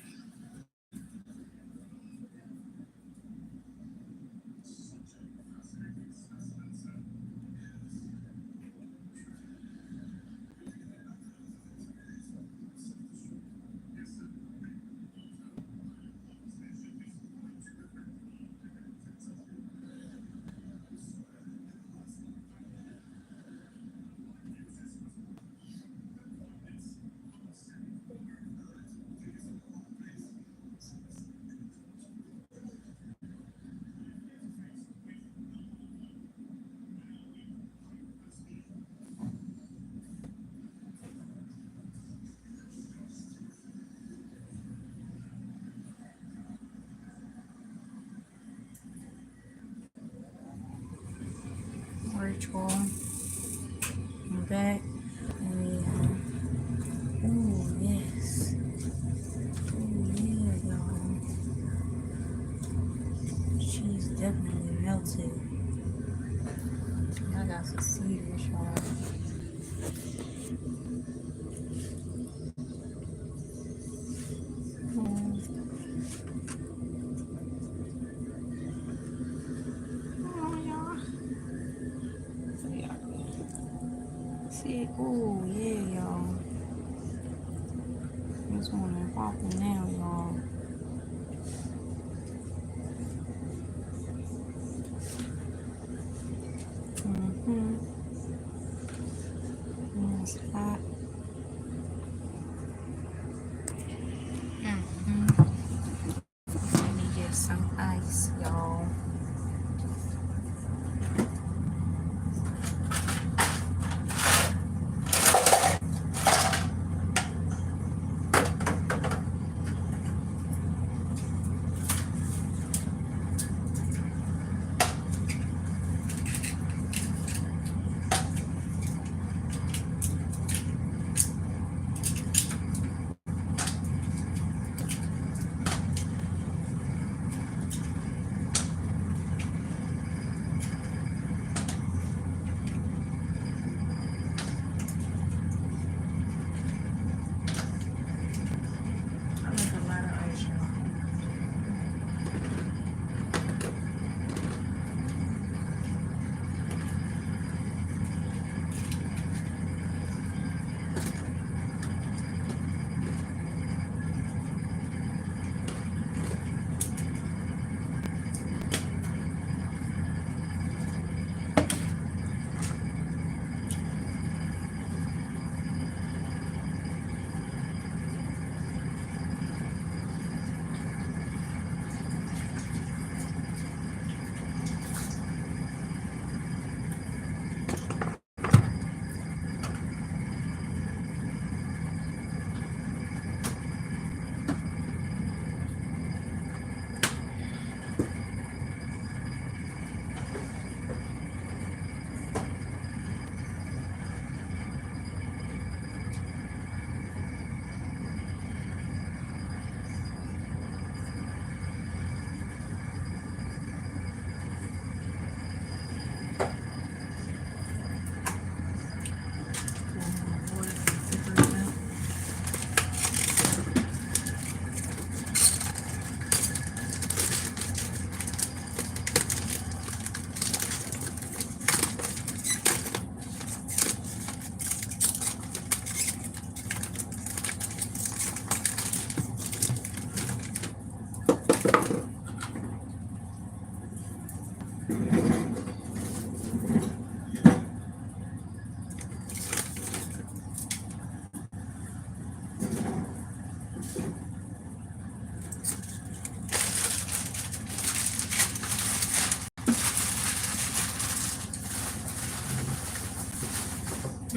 Alright, y'all. I'm back. And oh yes. Oh yeah, y'all. She's definitely melted. I got some cedars, y'all. Oh, y'all. So y'all can see. Oh yeah, y'all. This one is popping now, y'all. Mm-hmm. It's hot. Mm-hmm. Let me get some ice, y'all.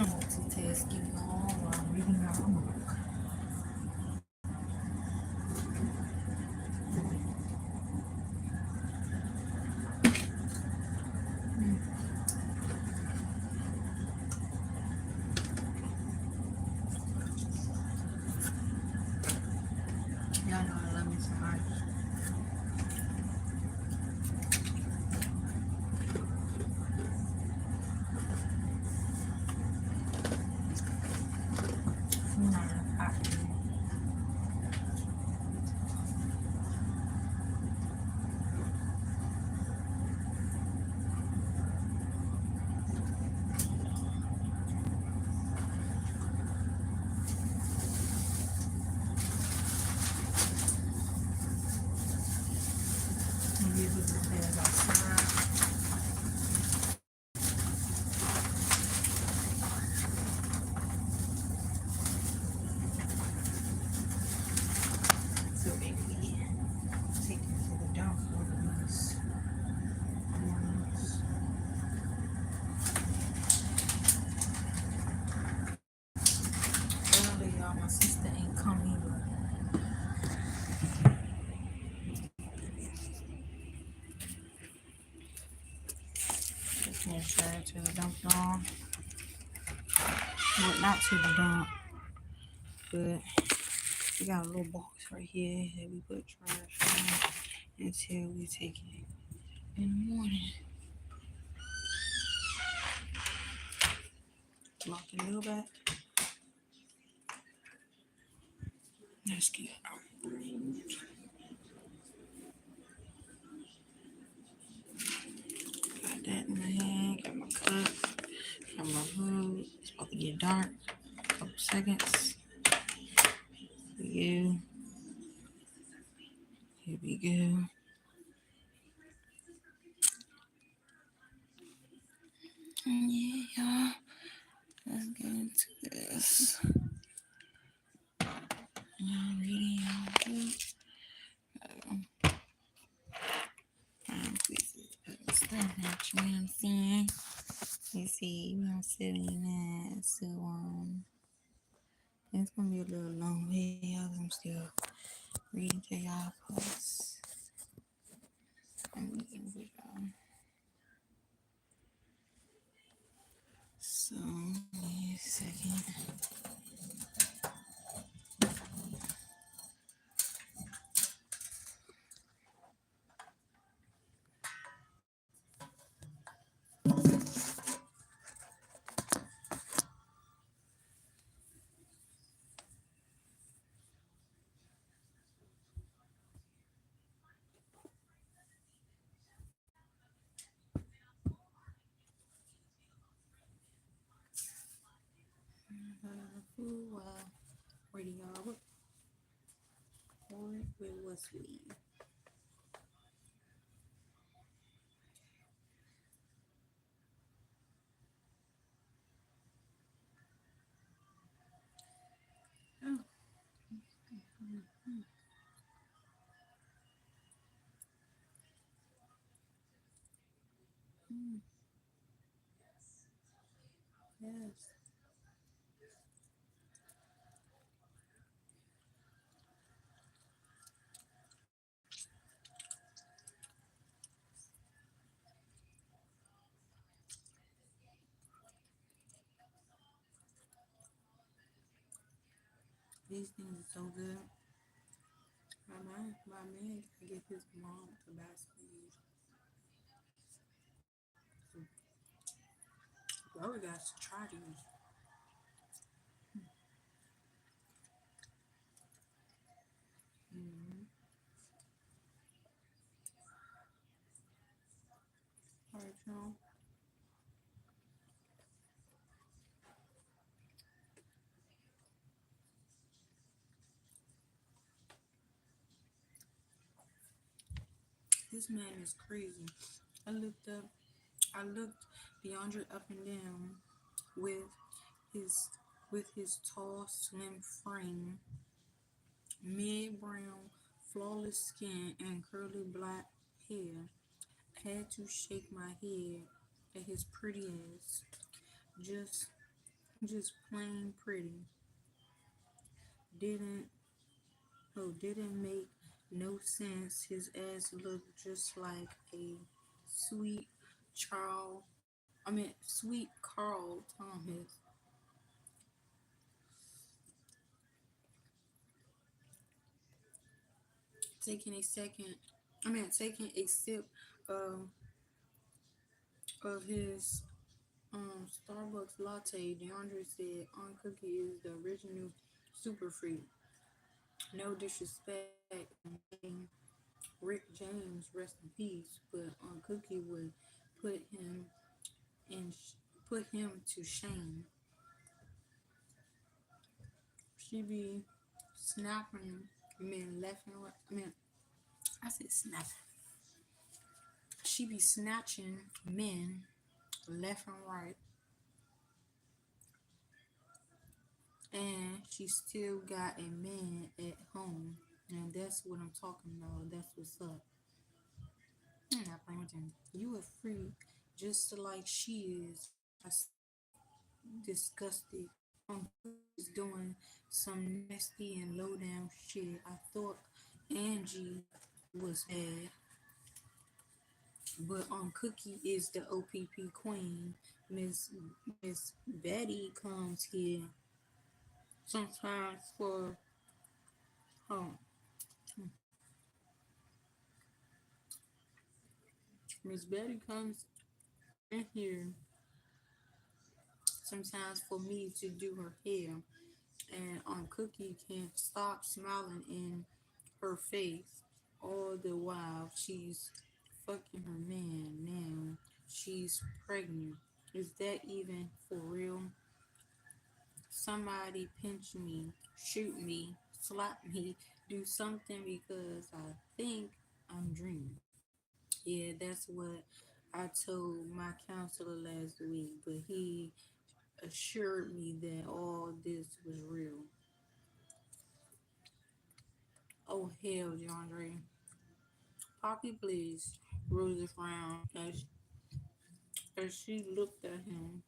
I'm multitasking all while reading my book. Y'all know I love me some ice. I'm not enough hot for me. I'm usually the bed outside. So maybe take it to the dump for these ones. Earlier, y'all, my sister ain't come either. Just gonna try it to the dump, y'all. Well, not to the dump, but we got a little box right here that we put trash in until we take it in the morning. Lock the lid back. Let's get out. Got that in my hand. Got my cup. Got my hood. It's about to get dark. Couple seconds. Here we go. Here we go. Yeah, y'all. Let's get into this. Y'all reading y'all book. Places to put stuff at you, know what I'm saying? You see, I'm sitting there, so it's gonna be a little long video because I'm still reading to y'all posts. I'm reading with y'all. So, give me a second. Ooh, reading y'all book. Where was we? Oh, yes. These things are so good. My man gotta get his mom to buy some of these. So, bro, we got to try these. Mm-hmm. All right, y'all. This man is crazy. I looked up. I looked DeAndre up and down with his tall, slim frame, mid brown, flawless skin, and curly black hair. I had to shake my head at his pretty ass. Just just plain pretty. Didn't didn't make no sense. His ass looked just like a sweet Charles. Sweet Carl Thomas taking a second. Taking a sip of his Starbucks latte. DeAndre said, "On Cookie is the original super freak. No disrespect, and may Rick James rest in peace, but on Cookie would put him in put him to shame. She be snapping men left and right. I said snapping. She be snatching men left and right, and she still got a man at home, and that's what I'm talking about. That's what's up. I'm not playing with him. You a freak, just like she is." I said, disgusted. Cookie is doing some nasty and low down shit. I thought Angie was bad, but Cookie is the OPP queen. Miss Betty comes here sometimes for um Miss Betty comes in here sometimes for me to do her hair, and Cookie can't stop smiling in her face all the while she's fucking her man. Now she's pregnant. Is that even for real? Somebody pinch me, shoot me, slap me, do something because I think I'm dreaming. Yeah, that's what I told my counselor last week, but he assured me that all this was real. Oh hell, DeAndre. Poppy, please. Rosa frowned as she looked at him.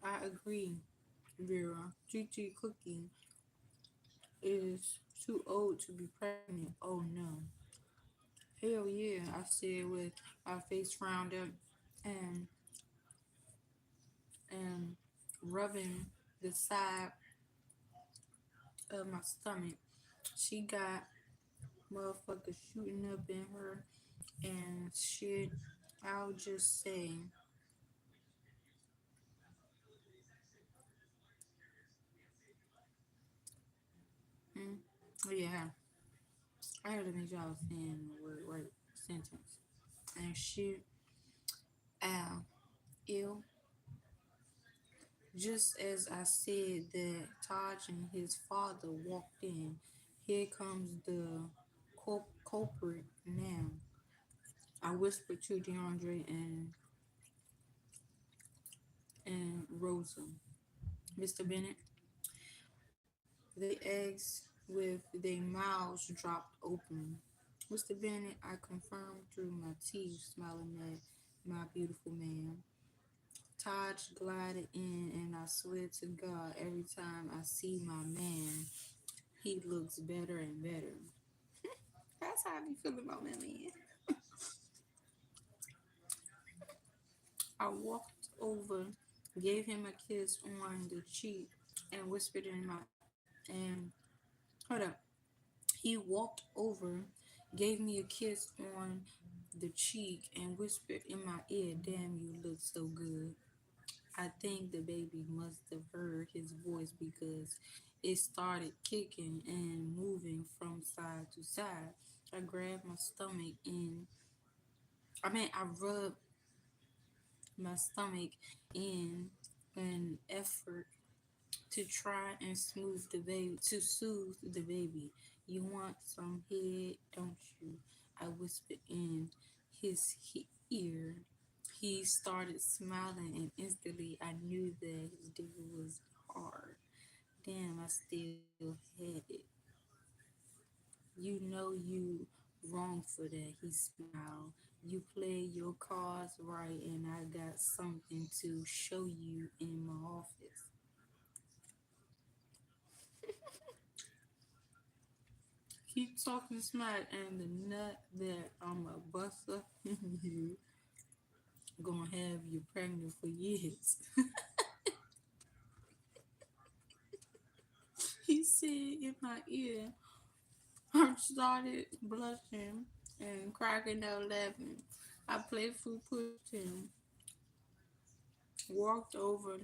I agree, Vera. Gigi Cookie is too old to be pregnant. Oh no. Hell yeah, I said with my face frowned up and and rubbing the side of my stomach. She got motherfuckers shooting up in her and shit. I'll just say, mm, yeah, I had to make sure I was saying the word right sentence. And shit, ow, ill. Just as I said that Taj and his father walked in, here comes the culprit now. I whispered to DeAndre and Rosa. Mr. Bennett, they asked with their mouths dropped open. Mr. Bennett, I confirmed through my teeth, smiling at my beautiful man. Taj glided in, and I swear to God, every time I see my man, he looks better and better. That's how I be feeling about my man. I walked over, gave him a kiss on the cheek, and whispered in my and hold up. He walked over, gave me a kiss on the cheek, and whispered in my ear, "Damn, you look so good." I think the baby must have heard his voice because it started kicking and moving from side to side. I grabbed my stomach and I rubbed my stomach in an effort to try and soothe the baby. You want some head, don't you? I whispered in his ear. He started smiling, and instantly I knew that his dick was hard. Damn, I still had it. You know you wrong for that. He smiled. You play your cards right, and I got something to show you in my office. Keep talking smack, and the nut that I'm a buster you gonna have you pregnant for years. He said in my ear. I started blushing and cracking out laughing. I playfully pushed him, walked over,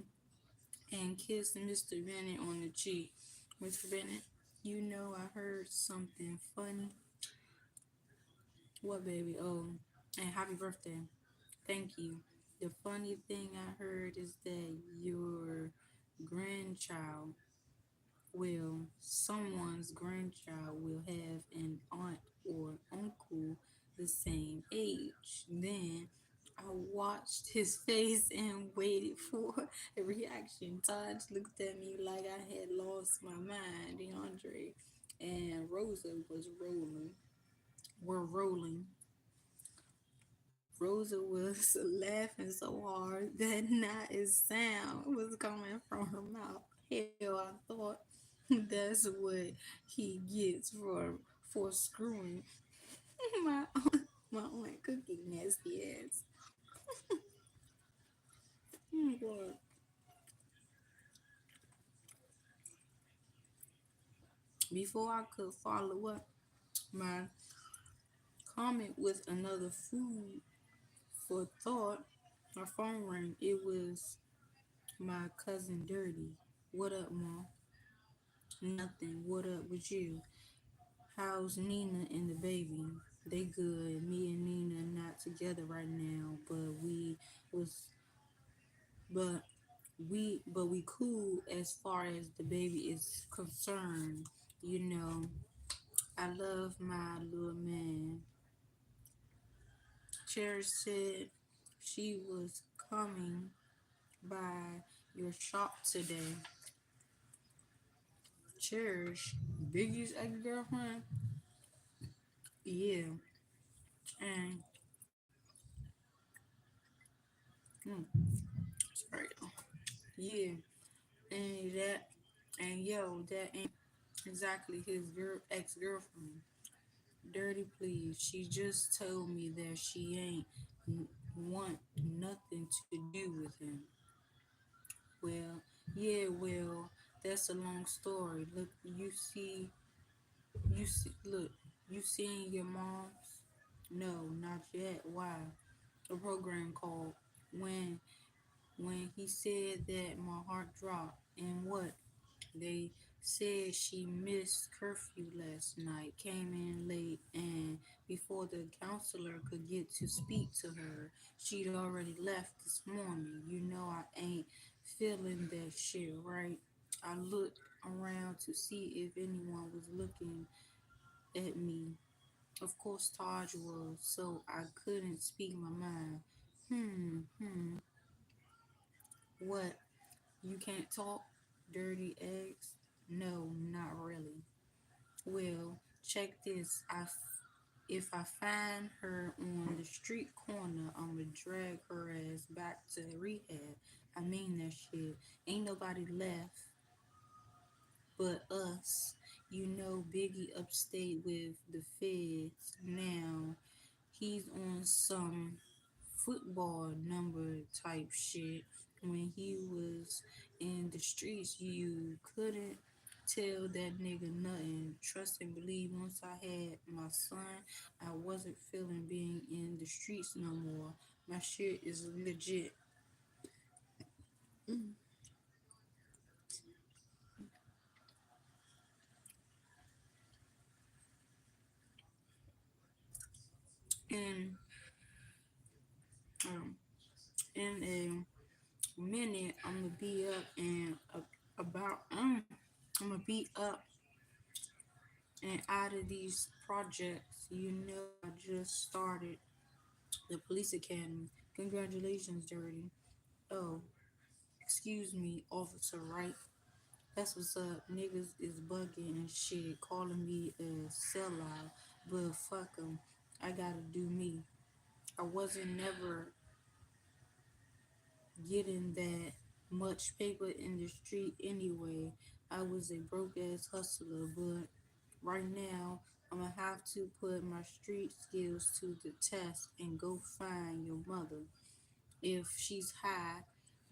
and kissed Mr. Bennett on the cheek. Mr. Bennett, you know I heard something funny. What, baby? Oh, and happy birthday. Thank you. The funny thing I heard is that your grandchild someone's grandchild will have an aunt or uncle the same age. Then I watched his face and waited for a reaction. Todd looked at me like I had lost my mind. DeAndre and Rosa was rolling. Were rolling. Rosa was laughing so hard that not a sound was coming from her mouth. Hell, I thought that's what he gets for screwing my my aunt Cookie nasty ass. Oh God. Before I could follow up my comment with another food for thought, my phone rang. It was my cousin Dirty. What up, Mom? Nothing. What up with you? How's Nina and the baby? They good. Me and Nina not together right now, was but we cool as far as the baby is concerned. You know, I love my little man. Cherish said she was coming by your shop today. Cherish, Biggie's ex-girlfriend? Yeah. And sorry. Yeah. And that and yo, that ain't exactly his ex-girlfriend. Dirty please. She just told me that she ain't want nothing to do with him. Well, yeah, well, that's a long story. Look, look, you seeing your mom's? No, not yet. Why? A program called when he said that my heart dropped. And what? They said she missed curfew last night, came in late, and before the counselor could get to speak to her, she'd already left this morning. You know I ain't feeling that shit, right? I looked around to see if anyone was looking at me. Of course, Taj was, so I couldn't speak my mind. What? You can't talk? Dirty eggs? No, not really. Well, check this. If I find her on the street corner, I'ma drag her ass back to rehab. I mean that shit. Ain't nobody left but us. You know, Biggie upstate with the feds now. He's on some football number type shit. When he was in the streets, you couldn't tell that nigga nothing. Trust and believe, once I had my son, I wasn't feeling being in the streets no more. My shit is legit. And um, in a minute, I'm gonna be up and about I'm gonna be up and out of these projects. You know, I just started the police academy. Congratulations, Dirty. Oh, excuse me, Officer Wright. That's what's up. Niggas is bugging and shit, calling me a sellout. But fuck 'em. I gotta do me. I wasn't never getting that much paper in the street anyway. I was a broke ass hustler, but right now I'm gonna have to put my street skills to the test and go find your mother. If she's high,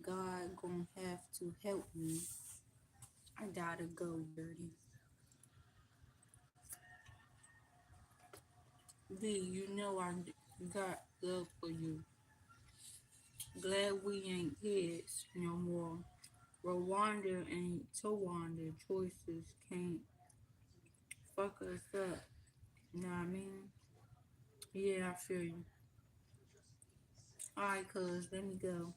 God gonna have to help me. I gotta go, dirty. V, you know I got love for you. Glad we ain't kids no more. Rwanda and Towanda choices can't fuck us up. You know what I mean? Yeah, I feel you. Alright, cuz, let me go.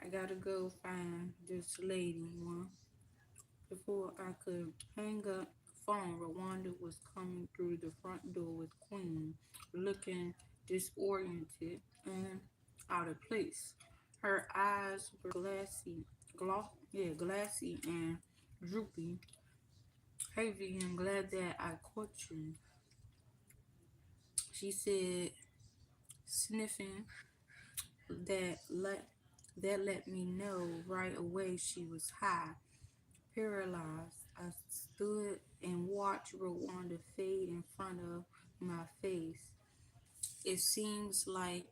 I gotta go find this lady one. Before I could hang up the phone, Rwanda was coming through the front door with Queen, looking disoriented and out of place. Her eyes were glassy and droopy. Hey V, I'm glad that I caught you, she said, sniffing. That let that let me know right away she was high. Paralyzed, I stood and watched Rwanda fade in front of my face. It seems like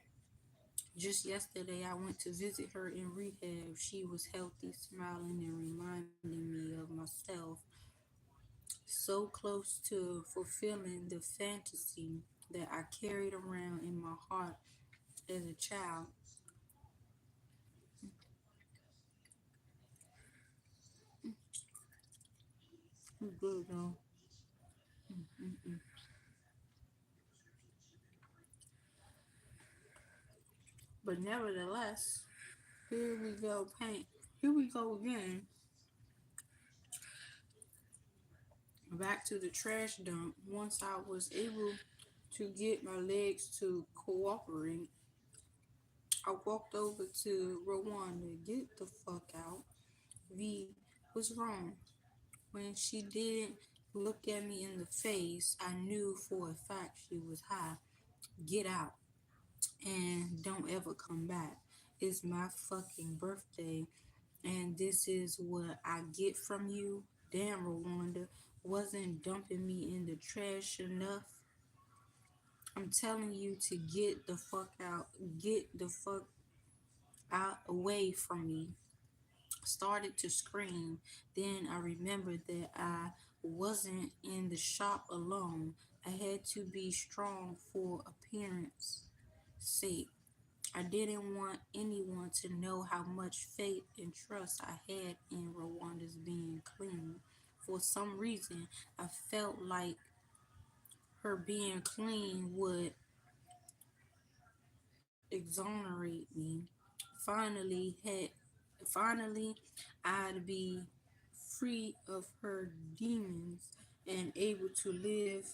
just yesterday I went to visit her in rehab. She was healthy, smiling, and reminding me of myself, so close to fulfilling the fantasy that I carried around in my heart as a child. It's good though. But nevertheless, here we go, paint. Here we go again. Back to the trash dump. Once I was able to get my legs to cooperate, I walked over to Rwanda. Get the fuck out. V was wrong. When she didn't look at me in the face, I knew for a fact she was high. Get out and don't ever come back. It's my fucking birthday and this is what I get from you. Damn, Rwanda wasn't dumping me in the trash enough. I'm telling you to get the fuck out. Get the fuck out away from me. Started to scream. Then I remembered that I wasn't in the shop alone. I had to be strong for appearance sake. I didn't want anyone to know how much faith and trust I had in Rwanda's being clean. For some reason, I felt like her being clean would exonerate me. Finally, had finally, I'd be free of her demons and able to live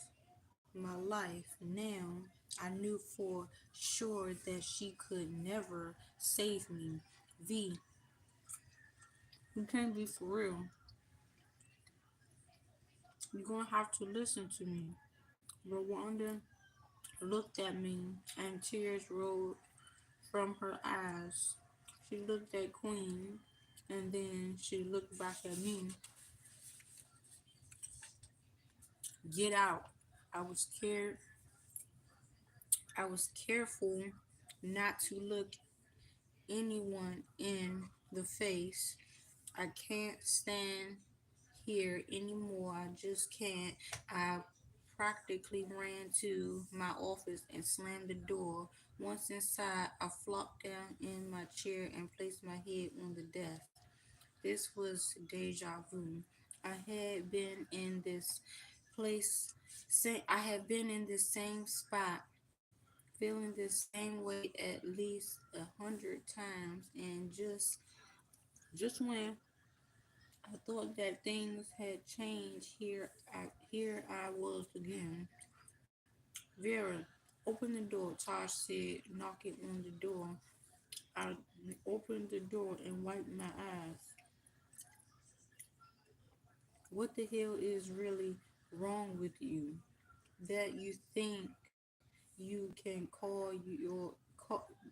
my life. Now, I knew for sure that she could never save me. V, you can't be for real. You're gonna have to listen to me. Rwanda looked at me and tears rolled from her eyes. She looked at Queen and then she looked back at me. Get out. I was scared. I was careful not to look anyone in the face. I can't stand here anymore. I just can't. I practically ran to my office and slammed the door. Once inside, I flopped down in my chair and placed my head on the desk. This was deja vu. I had been in this place. I had been in this same spot, feeling the same way at least 100 times, and just when I thought that things had changed, here I was again. Vera, open the door, Tosh said, knocking on the door. I opened the door and wiped my eyes. What the hell is really wrong with you that you think you can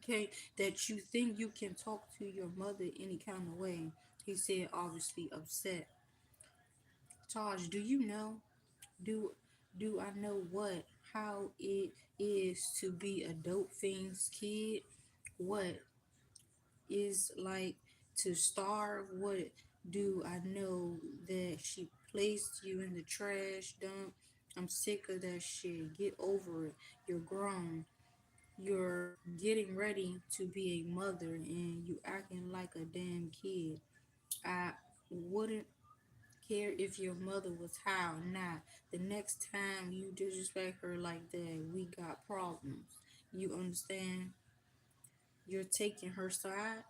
can that you think you can talk to your mother any kind of way. He said, obviously upset. Taj, do you know? Do do I know what how it is to be a dope fiend's kid? What is like to starve? What do I know that she placed you in the trash dump? I'm sick of that shit. Get over it. You're grown. You're getting ready to be a mother and you acting like a damn kid. I wouldn't care if your mother was high or not. The next time you disrespect her like that, we got problems. You understand? You're taking her side.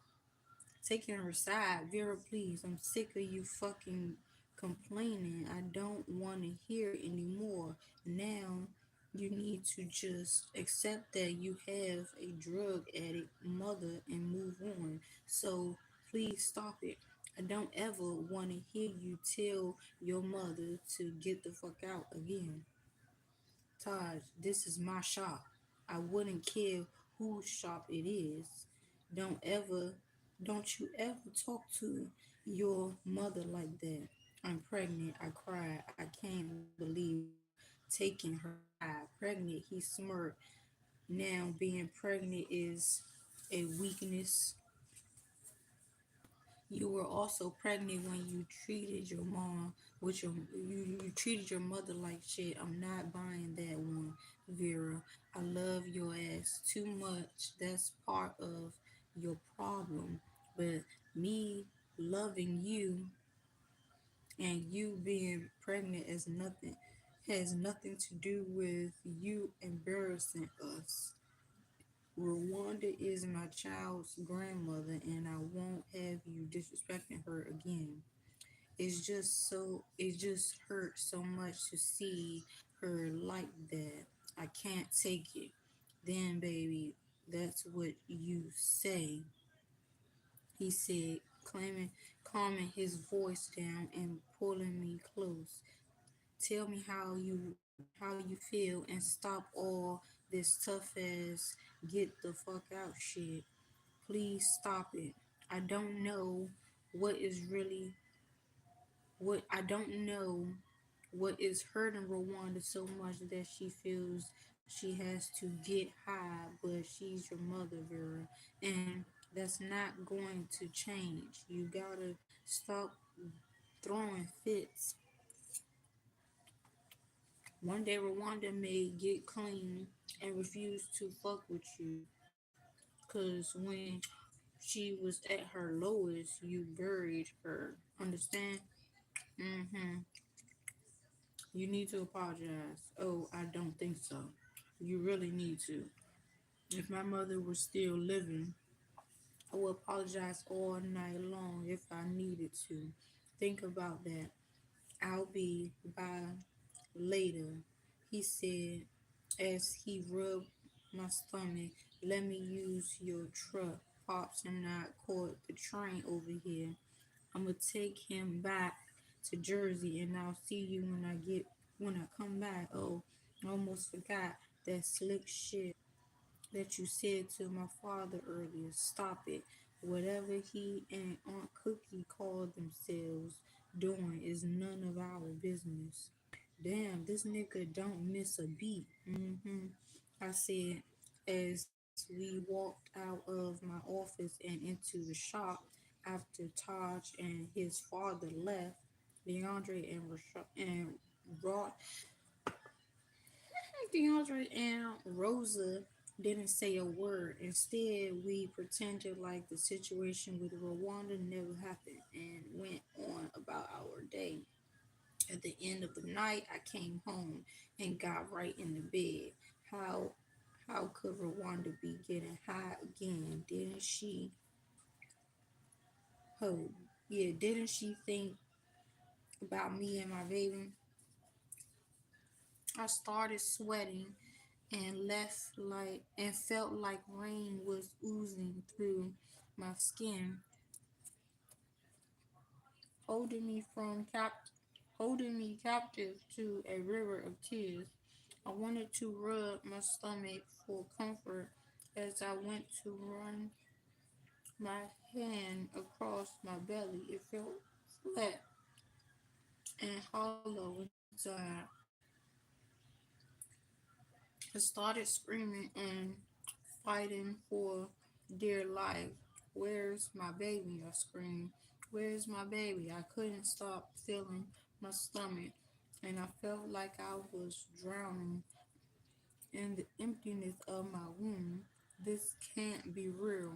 Vera, please, I'm sick of you fucking complaining. I don't want to hear it anymore. Now you need to just accept that you have a drug addict mother and move on. So please stop it. I don't ever want to hear you tell your mother to get the fuck out again. Taj, this is my shop. I wouldn't care whose shop it is. Don't ever, don't you ever talk to your mother like that. I'm pregnant. I cried. I can't believe you taking her side. Pregnant, he smirked. Now being pregnant is a weakness. You were also pregnant when you treated your mom with you treated your mother like shit. I'm not buying that one, Vera. I love your ass too much. That's part of your problem. But me loving you and you being pregnant has nothing to do with you embarrassing us. Rwanda is my child's grandmother, and I won't have you disrespecting her again. It just hurts so much to see her like that. I can't take it. Then, baby, that's what you say, he said, calming his voice down and pulling me close. Tell me how you feel and stop all this tough ass get the fuck out shit. Please stop it. I don't know what is really what I don't know what is hurting Rwanda so much that she feels she has to get high, but she's your mother, Vera, and that's not going to change. You gotta stop throwing fits. One day Rwanda may get clean and refuse to fuck with you. Cause when she was at her lowest, you buried her. Understand? Mm-hmm. You need to apologize. Oh, I don't think so. You really need to. If my mother was still living, I would apologize all night long if I needed to. Think about that. I'll be by later, he said as he rubbed my stomach. Let me use your truck. Pops and I caught the train over here. I'm gonna take him back to Jersey and I'll see you when I come back. Oh, I almost forgot that slick shit that you said to my father earlier. Stop it. Whatever he and Aunt Cookie called themselves doing is none of our business. Damn, this nigga don't miss a beat. I said as we walked out of my office and into the shop after Taj and his father left. DeAndre and Rod DeAndre and Rosa didn't say a word. Instead, we pretended like the situation with Rwanda never happened and went on about our day. At the end of the night, I came home and got right in the bed. How how could Rwanda be getting high again? Didn't she? Oh, yeah, didn't she think about me and my baby? I started sweating and felt like rain was oozing through my skin, holding me holding me captive to a river of tears. I wanted to rub my stomach for comfort As I went to run my hand across my belly, it felt flat and hollow inside. I started screaming and fighting for dear life. Where's my baby? I screamed. Where's my baby? I couldn't stop feeling my stomach, and I felt like I was drowning in the emptiness of my womb. This can't be real,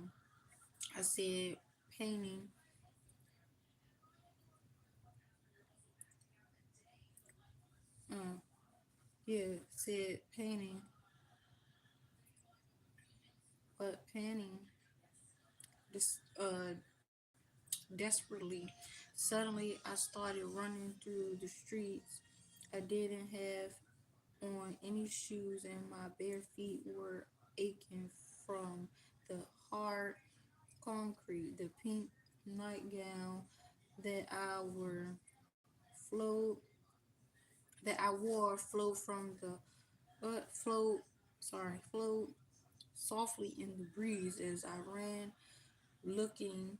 I said, painting. Uh, yeah, said painting, but panting this desperately. Suddenly, I started running through the streets. I didn't have on any shoes, and my bare feet were aching from the hard concrete. The pink nightgown that I wore flowed that I wore flowed from the flowed flowed softly in the breeze as I ran, looking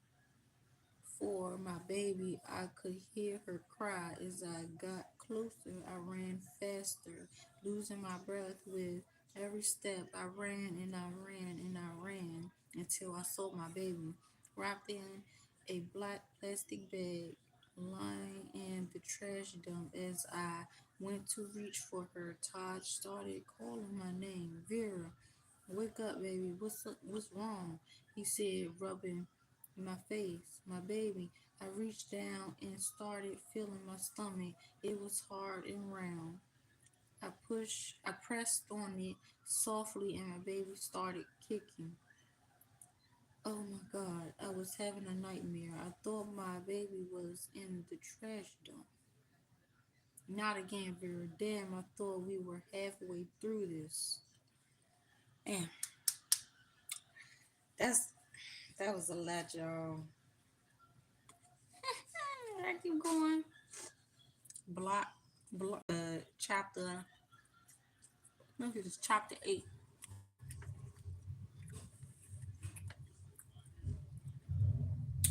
for my baby. I could hear her cry as I got closer. I ran faster, losing my breath with every step. I ran and I ran and I ran until I saw my baby wrapped in a black plastic bag lying in the trash dump. As I went to reach for her, Todd started calling my name. Vera, wake up, baby. What's wrong? He said, rubbing my face. My baby. I reached down and started feeling my stomach. It was hard and round. I pressed on it softly and my baby started kicking. Oh my god, I was having a nightmare. I thought my baby was in the trash dump. Not again, Vera. Damn, I thought we were halfway through this. And that's that was a lot, y'all. I keep going. Block, chapter. Look at this, chapter 8.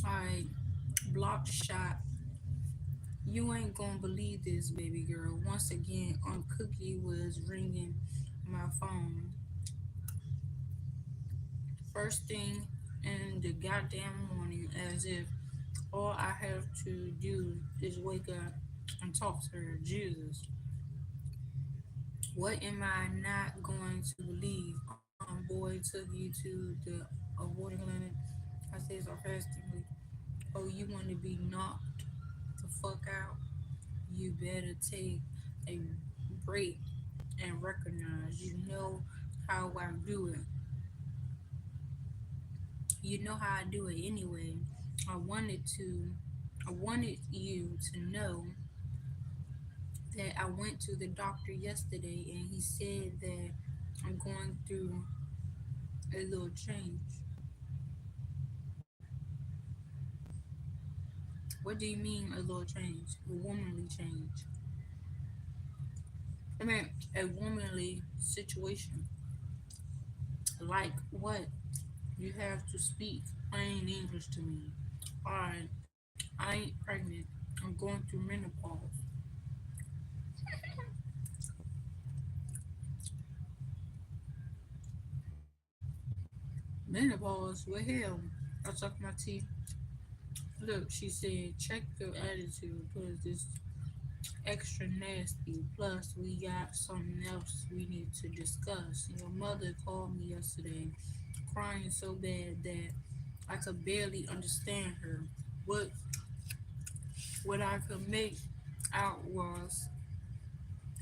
All right, block shot. You ain't gonna believe this, baby girl. Once again, Cookie was ringing my phone. First thing in the goddamn morning, as if all I have to do is wake up and talk to her. Jesus, what am I not going to believe? Boy took you to the abortion clinic. I said sarcastically. Oh, you want to be knocked the fuck out? You better take a break and recognize you know how I do it. You know how I do it anyway. I wanted to I wanted you to know that I went to the doctor yesterday and he said that I'm going through a little change. What do you mean a little change? A womanly change. I mean a womanly situation. Like what? You have to speak plain English to me. Alright, I ain't pregnant. I'm going through menopause. Menopause? What hell? I sucked my teeth. Look, she said, check your attitude because it's extra nasty. Plus, we got something else we need to discuss. Your mother called me yesterday, crying so bad that I could barely understand her. What what I could make out was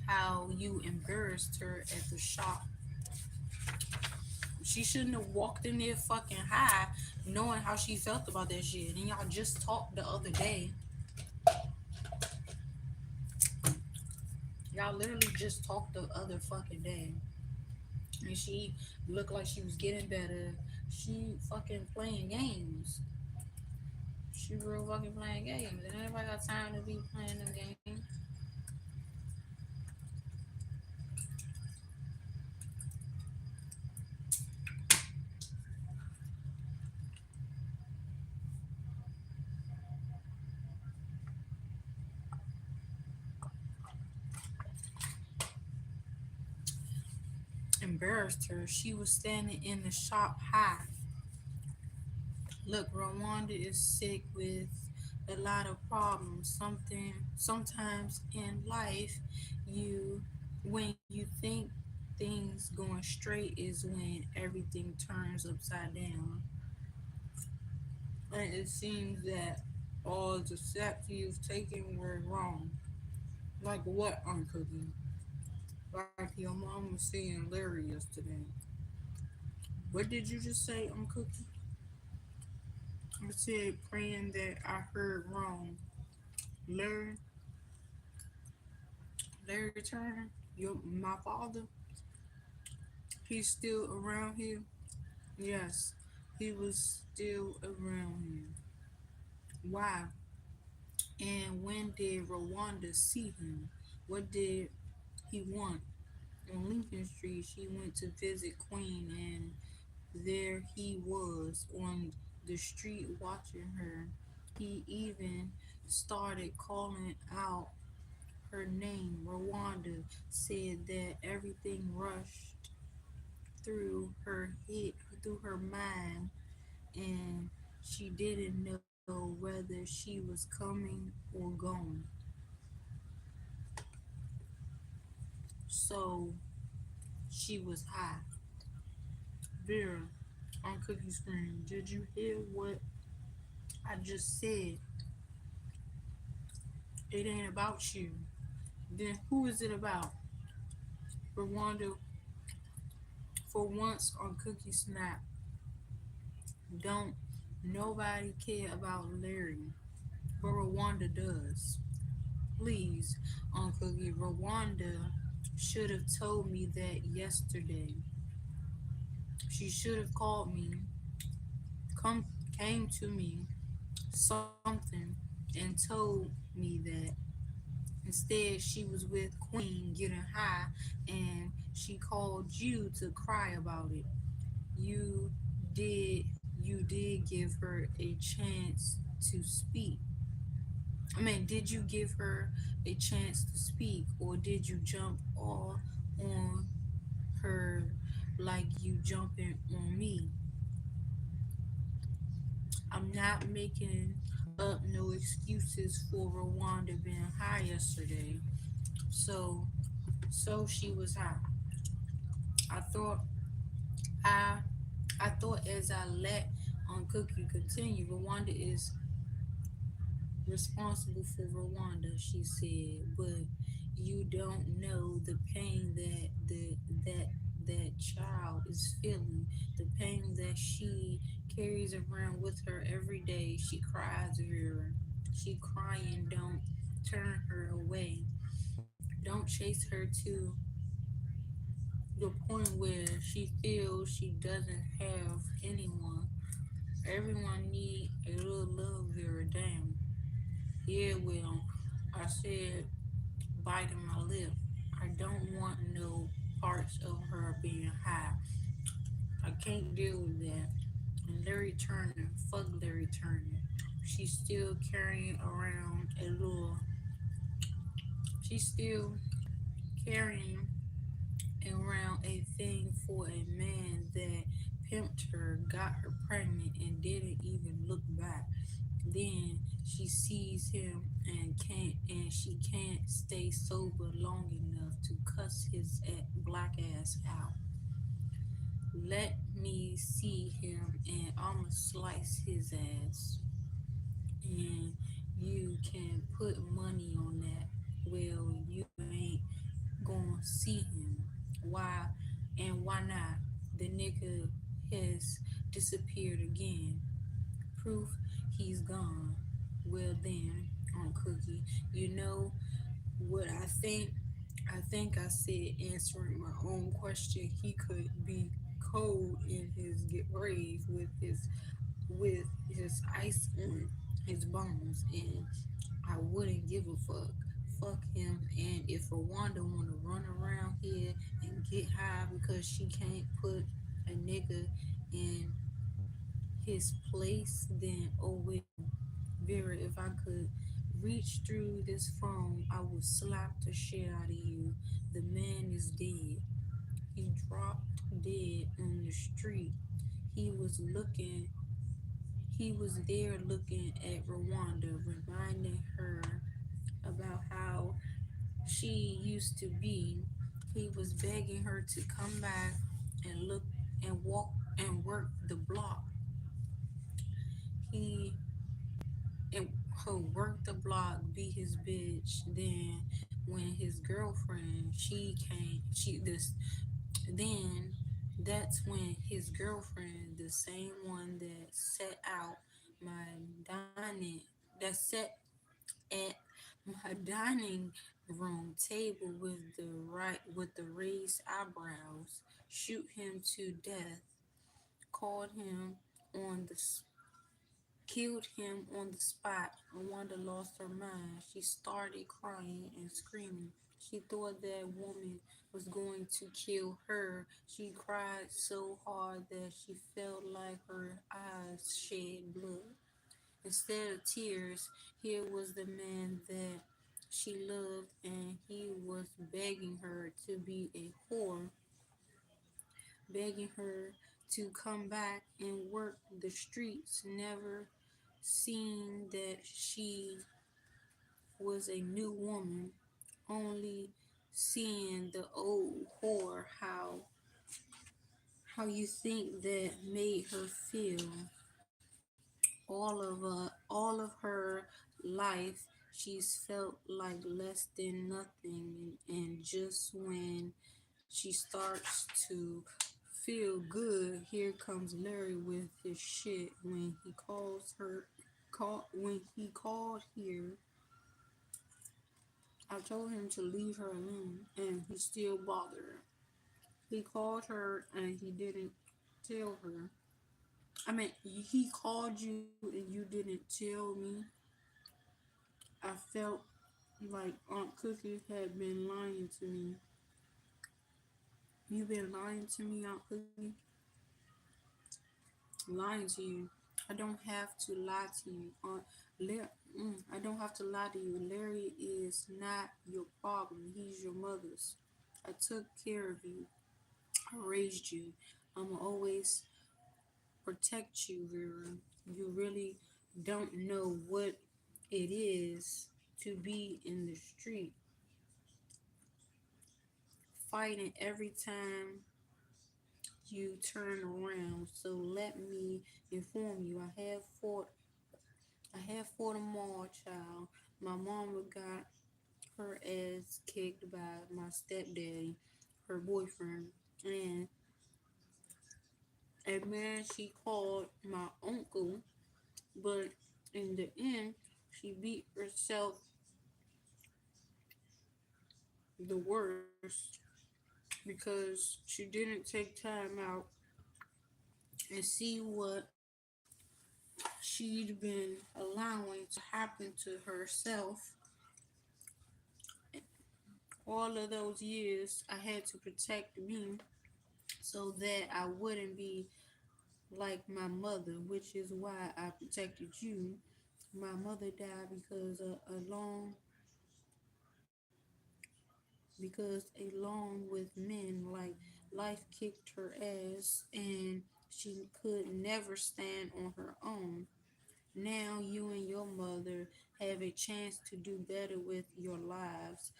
how you embarrassed her at the shop. She shouldn't have walked in there fucking high, knowing how she felt about that shit. And y'all just talked the other day. Y'all literally just talked the other fucking day. And she looked like she was getting better. She fucking playing games. She real fucking playing games. And everybody got time to be playing them games. embarrassed her. She was standing in the shop high. Look, Rwanda is sick with a lot of problems. Sometimes in life, you when you think things going straight is when everything turns upside down. And it seems that all the steps you've taken were wrong. Like what, Uncle Cookie? Like your mom was seeing Larry yesterday. What did you just say, Uncle Cookie? I said praying that I heard wrong. Larry, Larry Turner, my father, he's still around here. Yes, he was still around here. Why? And when did Rwanda see him? What did he want? On Lincoln Street, she went to visit Queen, and there he was on the street watching her. He even started calling out her name. Rwanda said that everything rushed through her head, through her mind, and she didn't know whether she was coming or going. So she was high. Vera, on Cookie Screen, did you hear what I just said? It ain't about you. Then who is it about? Rwanda, for once on Cookie Snap, don't nobody care about Larry, but Rwanda does. Please, on Cookie, Rwanda should have told me that yesterday. She should have called me, come came to me, something, and told me that. Instead, she was with Queen getting high, and she called you to cry about it. You did you did give her a chance to speak. I mean, did you give her a chance to speak, or did you jump all on her like you jumping on me? I'm not making up no excuses for Rwanda being high yesterday. So she was high. I thought I I thought as I let on Cookie continue, Rwanda is responsible for Rwanda, she said, but you don't know the pain that that child is feeling, the pain that she carries around with her every day. She cries Vera. She crying, don't turn her away. Don't chase her to the point where she feels she doesn't have anyone. Everyone need a little love Vera down. Yeah, well, I said, biting my lip. I don't want no parts of her being high. I can't deal with that. And Larry Turner, fuck Larry Turner. She's still carrying around a little. She's still carrying around a thing for a man that pimped her, got her pregnant, and didn't even look back. Then she sees him and she can't stay sober long enough to cuss his black ass out. Let me see him and I'ma slice his ass. And you can put money on that. Well, you ain't gonna see him. Why and why not? The nigga has disappeared again. Proof he's gone. Well then, on Cookie, you know what I think? I think I said answering my own question. He could be cold in his grave with his ice on his bones, and I wouldn't give a fuck. Fuck him. And if Rwanda wanna run around here and get high because she can't put a nigga in his place, then oh well. Vera, if I could reach through this phone, I would slap the shit out of you. The man is dead. he dropped dead on the street. He was looking, he was there looking at Rwanda, reminding her about how she used to be. He was begging her to come back and look and walk and work the block. He and her work the block, be his bitch. Then when his girlfriend she came, she this then that's when his girlfriend, the same one that set out my dining that set at my dining room table with the raised eyebrows, shoot him to death, called him on the killed him on the spot. Wanda lost her mind. She started crying and screaming. She thought that woman was going to kill her. She cried so hard that she felt like her eyes shed blood. Instead of tears, here was the man that she loved, and he was begging her to be a whore, begging her to come back and work the streets, never seeing that she was a new woman, only seeing the old whore. How you think that made her feel? All of her life, she's felt like less than nothing, and just when she starts to feel good, here comes Larry with his shit. When he called here, I told him to leave her alone, and he still bothered her. He called her and he didn't tell her. I mean, he called you and you didn't tell me. I felt like Aunt Cookie had been lying to me. You've been lying to me, Aunt Cookie. Lying to you. I don't have to lie to you. I don't have to lie to you. Larry is not your problem. He's your mother's. I took care of you. I raised you. I'm always protect you, Vera. You really don't know what it is to be in the street, fighting every time you turn around. So let me inform you. I have fought them all, child. My mama got her ass kicked by my stepdaddy, her boyfriend, and a man she called my uncle, but in the end, she beat herself the worst because she didn't take time out and see what she'd been allowing to happen to herself. All of those years, I had to protect me so that I wouldn't be like my mother, which is why I protected you. My mother died along with men, like life kicked her ass and she could never stand on her own. Now you and your mother have a chance to do better with your lives.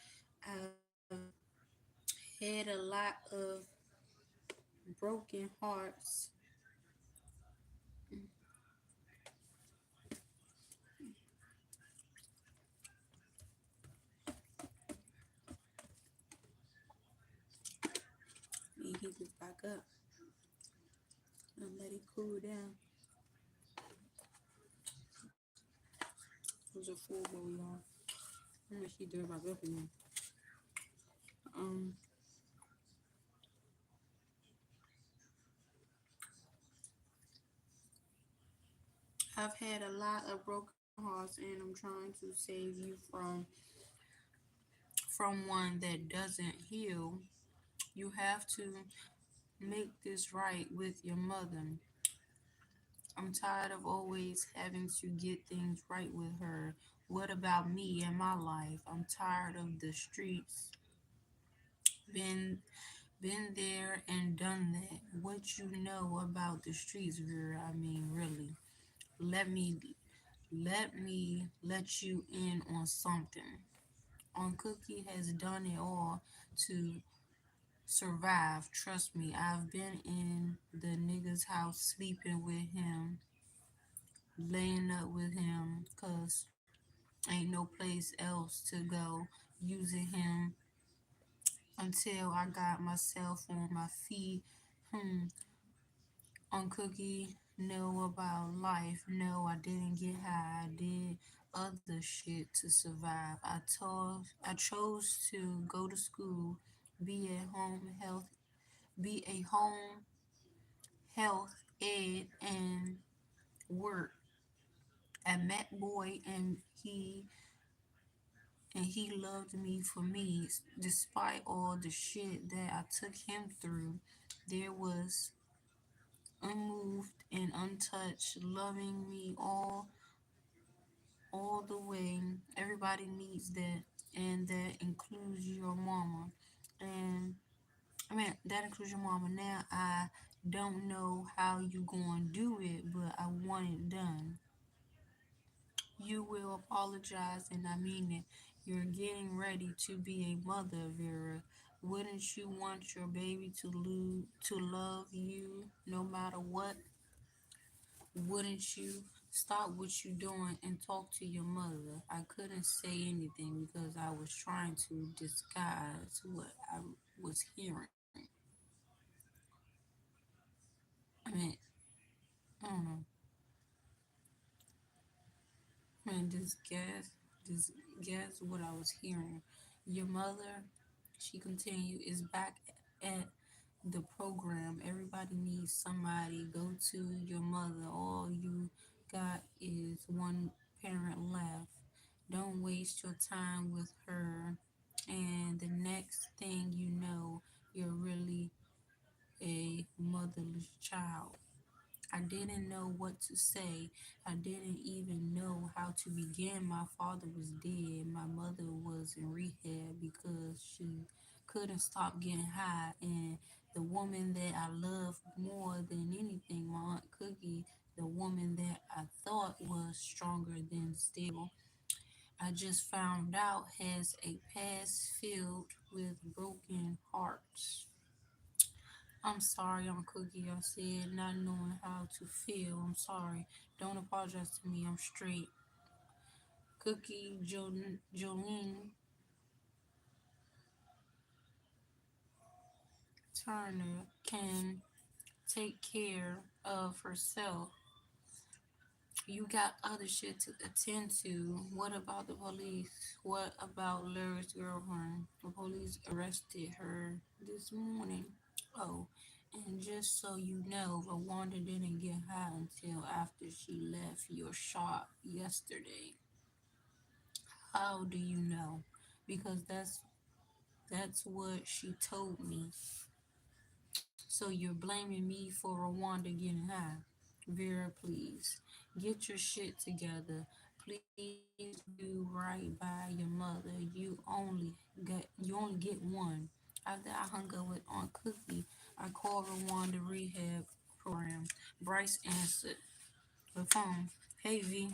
I've had a lot of broken hearts. And he gets back up and let it cool down. It was a full bowl, y'all. I'm gonna she did back up again. Um, I've had a lot of broken hearts, and I'm trying to save you from one that doesn't heal. You have to make this right with your mother. I'm tired of always having to get things right with her. What about me and my life? I'm tired of the streets. Been Been there and done that. What you know about the streets, Vera? I mean, really. Let me let you in on something. On Cookie has done it all to survive. Trust me, I've been in the nigga's house sleeping with him, laying up with him, cause ain't no place else to go. Using him until I got myself on my feet. Hmm, on Cookie, know about life. No, I didn't get high. I did other shit to survive. I chose to go to school, be a home health, be a home health ed, and work. I met boy, and he loved me for me, despite all the shit that I took him through. There was unmoved and untouched, loving me all the way. Everybody needs that, and that includes your mama. And I mean, that includes your mama. Now I don't know how you gonna do it, but I want it done. You will apologize, and I mean it. You're getting ready to be a mother, Vera. Wouldn't you want your baby to love you no matter what? Wouldn't you stop what you're doing and talk to your mother? I couldn't say anything because I was trying to disguise what I was hearing. I mean, I don't know. I mean, just guess what I was hearing. Your mother, she continued, is back at the program. Everybody needs somebody. Go to your mother. All you got is one parent left. Don't waste your time with her. And the next thing you know, you're really a motherless child. I didn't know what to say. I didn't even know how to begin. My father was dead. My mother was in rehab because she couldn't stop getting high. And the woman that I loved more than anything, my Aunt Cookie, the woman that I thought was stronger than stable, I just found out has a past filled with broken hearts. I'm sorry, I'm Cookie. I said, not knowing how to feel. I'm sorry. Don't apologize to me. I'm straight. Cookie Jolene Turner can take care of herself. You got other shit to attend to. What about the police? What about Larry's girlfriend? The police arrested her this morning. Oh, and just so you know, Rwanda didn't get high until after she left your shop yesterday. How do you know? Because that's what she told me. So you're blaming me for Rwanda getting high. Vera, please get your shit together. Please do right by your mother. You only get one. After I hung up with Aunt Cookie, I called Rwanda Rehab Program. Bryce answered the phone. Hey V,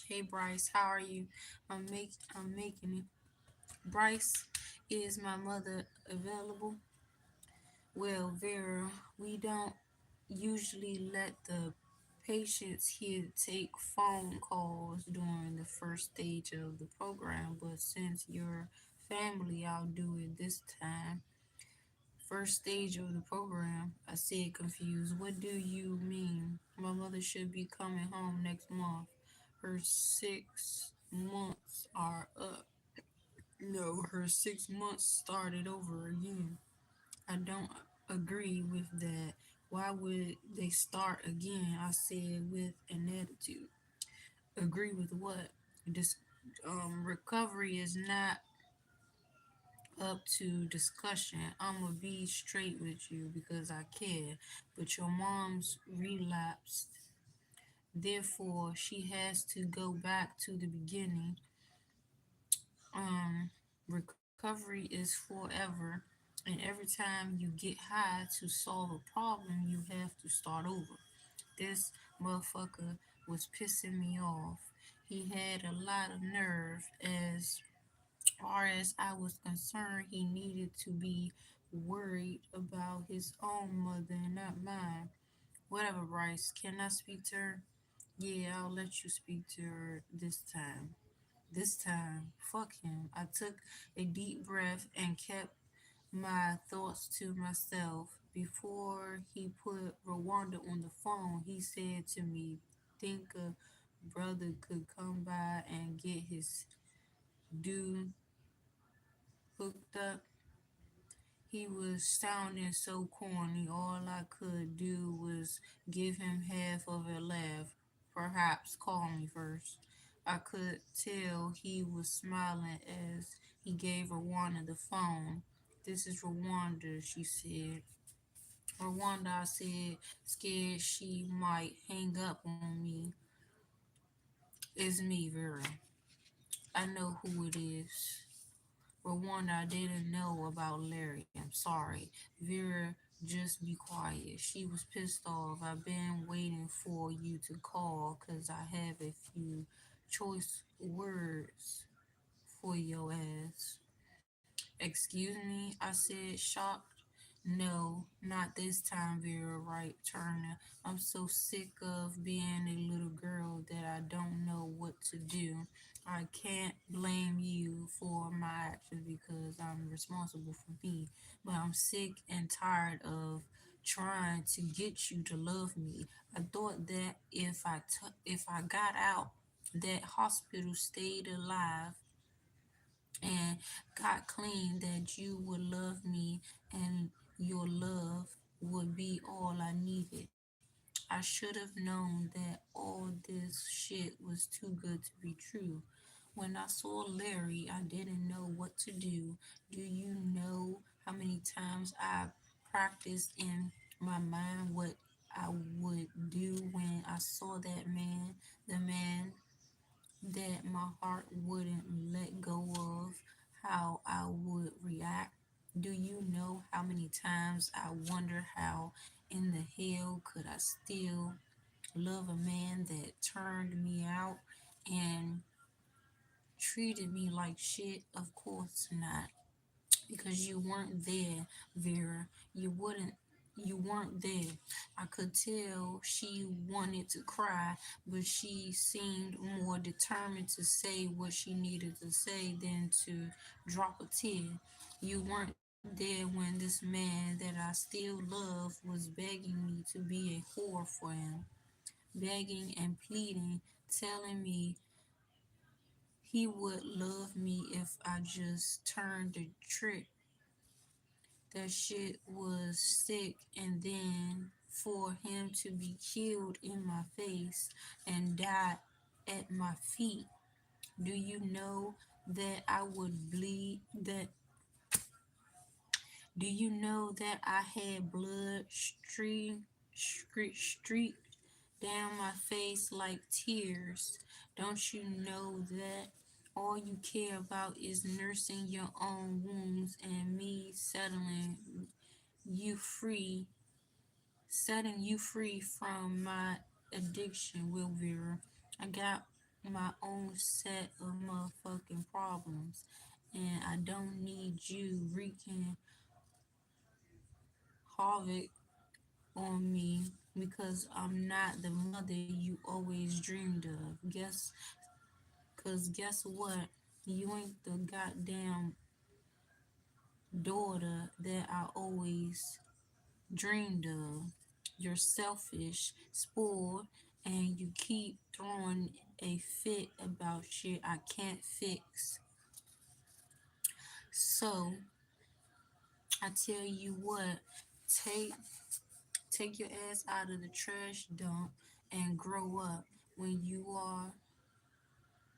hey Bryce, how are you? I'm making it. Bryce, is my mother available? Well, Vera, we don't usually let the patients here take phone calls during the first stage of the program, but since you're family, I'll do it this time. First stage of the program, I said confused. What do you mean? My mother should be coming home next month. Her 6 months are up. No, her 6 months started over again. I don't agree with that. Why would they start again? I said with an attitude. Agree with what? This recovery is not up to discussion. I'ma be straight with you because I care. But your mom's relapsed. Therefore, she has to go back to the beginning. Recovery is forever. And every time you get high to solve a problem, you have to start over. This motherfucker was pissing me off. He had a lot of nerve. As far as I was concerned, he needed to be worried about his own mother and not mine. Whatever, Bryce. Can I speak to her? Yeah, I'll let you speak to her this time. This time, fuck him. I took a deep breath and kept my thoughts to myself. Before he put Rwanda on the phone, he said to me, think a brother could come by and get his dude hooked up. He was sounding so corny. All I could do was give him half of a laugh. Perhaps call me first. I could tell he was smiling as he gave Rwanda the phone. This is Rwanda, she said. Rwanda, I said, scared she might hang up on me. It's me, Vera. I know who it is. Rwanda, I didn't know about Larry. I'm sorry. Vera, just be quiet. She was pissed off. I've been waiting for you to call because I have a few choice words for your ass. Excuse me, I said, shocked. No, not this time, Vera Wright Turner. I'm so sick of being a little girl that I don't know what to do. I can't blame you for my actions because I'm responsible for me, but I'm sick and tired of trying to get you to love me. I thought that if I got out that hospital, stayed alive, and got clean, that you would love me and your love would be all I needed. I should have known that all this shit was too good to be true. When I saw Larry, I didn't know what to do. Do you know how many times I practiced in my mind what I would do when I saw that man, the man that my heart wouldn't let go of, how I would react? Do you know how many times I wonder how in the hell could I still love a man that turned me out and treated me like shit? Of course not, because you weren't there, Vera. You weren't there. I could tell she wanted to cry, but she seemed more determined to say what she needed to say than to drop a tear. You weren't there when this man that I still love was begging me to be a whore for him, begging and pleading, telling me he would love me if I just turned the trick. That shit was sick. And then for him to be killed in my face and die at my feet, do you know that I would bleed? That Do you know that I had blood streaked down my face like tears? Don't you know that all you care about is nursing your own wounds and me you free, setting you free from my addiction, Will Vera? I got my own set of motherfucking problems, and I don't need you wreaking havoc on me because I'm not the mother you always dreamed of. Guess what? You ain't the goddamn daughter that I always dreamed of. You're selfish, spoiled, and you keep throwing a fit about shit I can't fix. So I tell you what, take take your ass out of the trash dump and grow up. When you are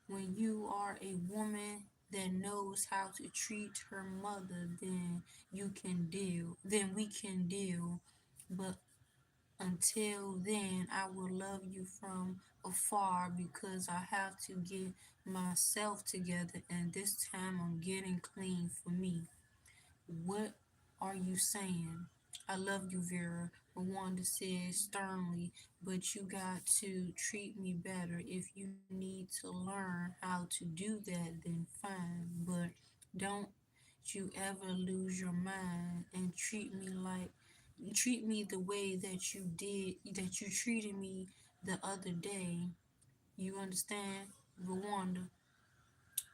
when you are a woman that knows how to treat her mother, then we can deal. But until then, I will love you from afar because I have to get myself together, and this time I'm getting clean for me. What are you saying? I love you, Vera, Rwanda said sternly, but you got to treat me better. If you need to learn how to do that, then fine, but don't you ever lose your mind and treat me the way that you treated me the other day. You understand, Rwanda?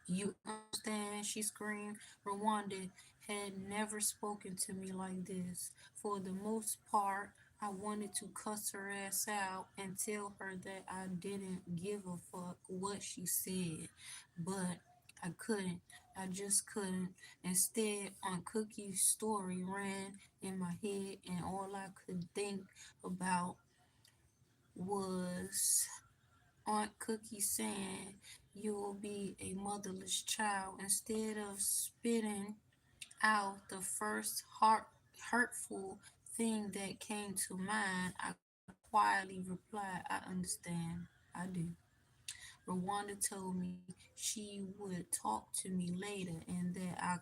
You understand? She screamed. Rwanda had never spoken to me like this. For the most part, I wanted to cuss her ass out and tell her that I didn't give a fuck what she said. But I couldn't. I just couldn't. Instead, on Cookie's story ran in my head, and all I could think about was Aunt Cookie saying you'll be a motherless child. Instead of spitting out the first hurtful thing that came to mind, I quietly replied, I understand. I do. Rwanda told me she would talk to me later and that I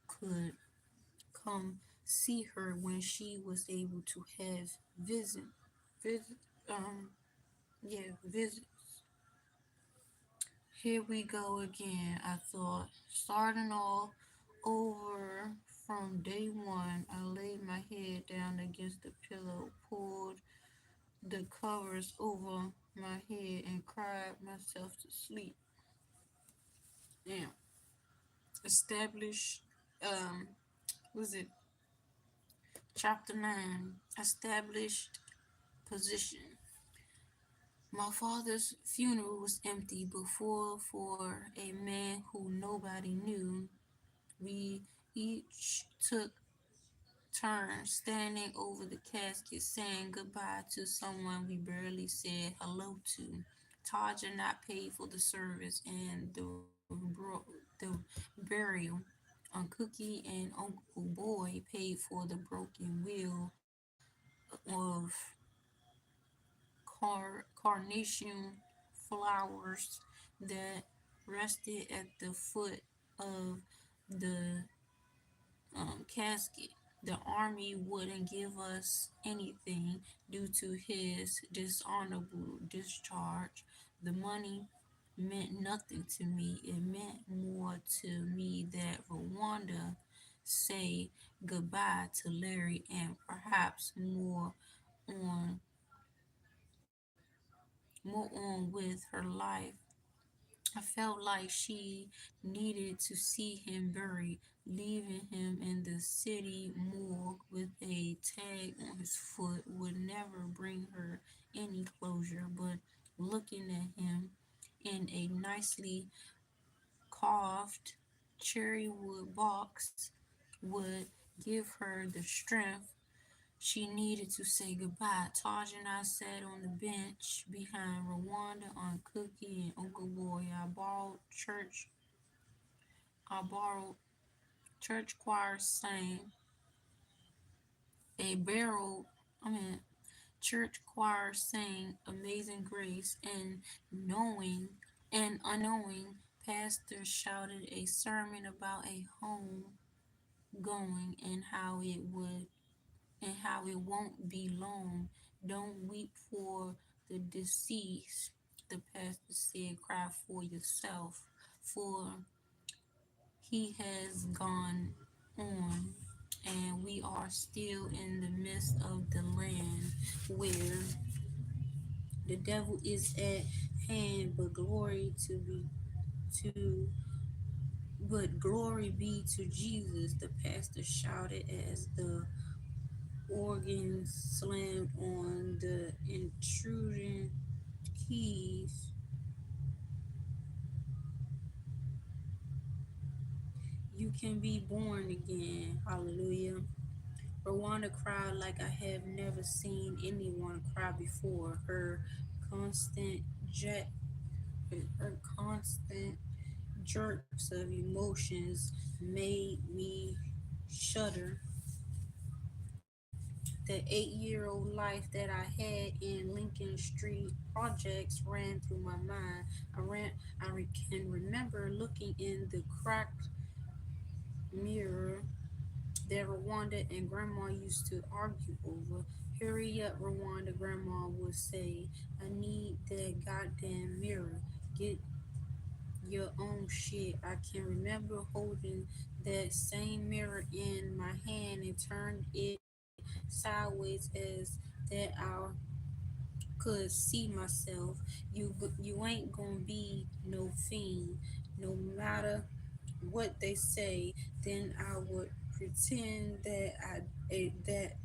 could come see her when she was able to have visit visit visits. Here we go again, I thought. Starting all over from day one, I laid my head down against the pillow, pulled the covers over my head, and cried myself to sleep. Now, establish, was it chapter 9? Established position. My father's funeral was empty before for a man who nobody knew. We each took turns standing over the casket saying goodbye to someone we barely said hello to. Taja not paid for the service and the burial. Cookie and Uncle Boy paid for the broken wheel of carnation flowers that rested at the foot of the casket. The army wouldn't give us anything due to his dishonorable discharge. The money meant nothing to me. It meant more to me that Rwanda say goodbye to Larry and perhaps on more on with her life. I felt like she needed to see him buried. Leaving him in the city morgue with a tag on his foot would never bring her any closure, but looking at him in a nicely carved cherry wood box would give her the strength she needed to say goodbye. Taj and I sat on the bench behind Rwanda, on Cookie, and Uncle Boy. I borrowed church choir sang a barrel. I mean, church choir sang Amazing Grace, and knowing and unknowing, pastor shouted a sermon about a home going and how it won't be long. Don't weep for the deceased, the pastor said, cry for yourself, for he has gone on, and we are still in the midst of the land where the devil is at hand, to glory be to Jesus, the pastor shouted as the organ slammed on the intruding keys. You can be born again. Hallelujah. Rwanda cried like I have never seen anyone cry before. Constant jet her constant jerks of emotions made me shudder. The 8-year-old life that I had in Lincoln Street projects ran through my mind. Can remember looking in the cracked mirror that Rwanda and Grandma used to argue over. Hurry up, Rwanda, Grandma would say. I need that goddamn mirror. Get your own shit. I can remember holding that same mirror in my hand and turned it sideways as that I could see myself. You ain't gonna be no fiend, no matter what they say. Then I would pretend that that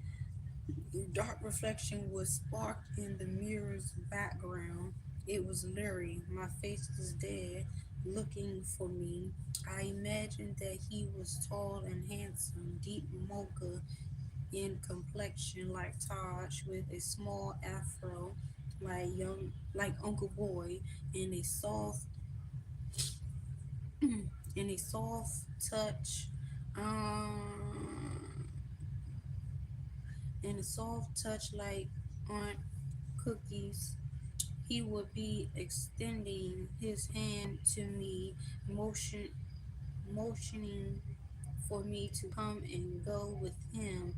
dark reflection was sparked in the mirror's background. It was Larry. My face was there, looking for me. I imagined that he was tall and handsome, deep mocha in complexion like Taj, with a small afro like Uncle Boy, and a soft touch, um, and a soft touch like Aunt Cookies. He would be extending his hand to me, motioning for me to come and go with him.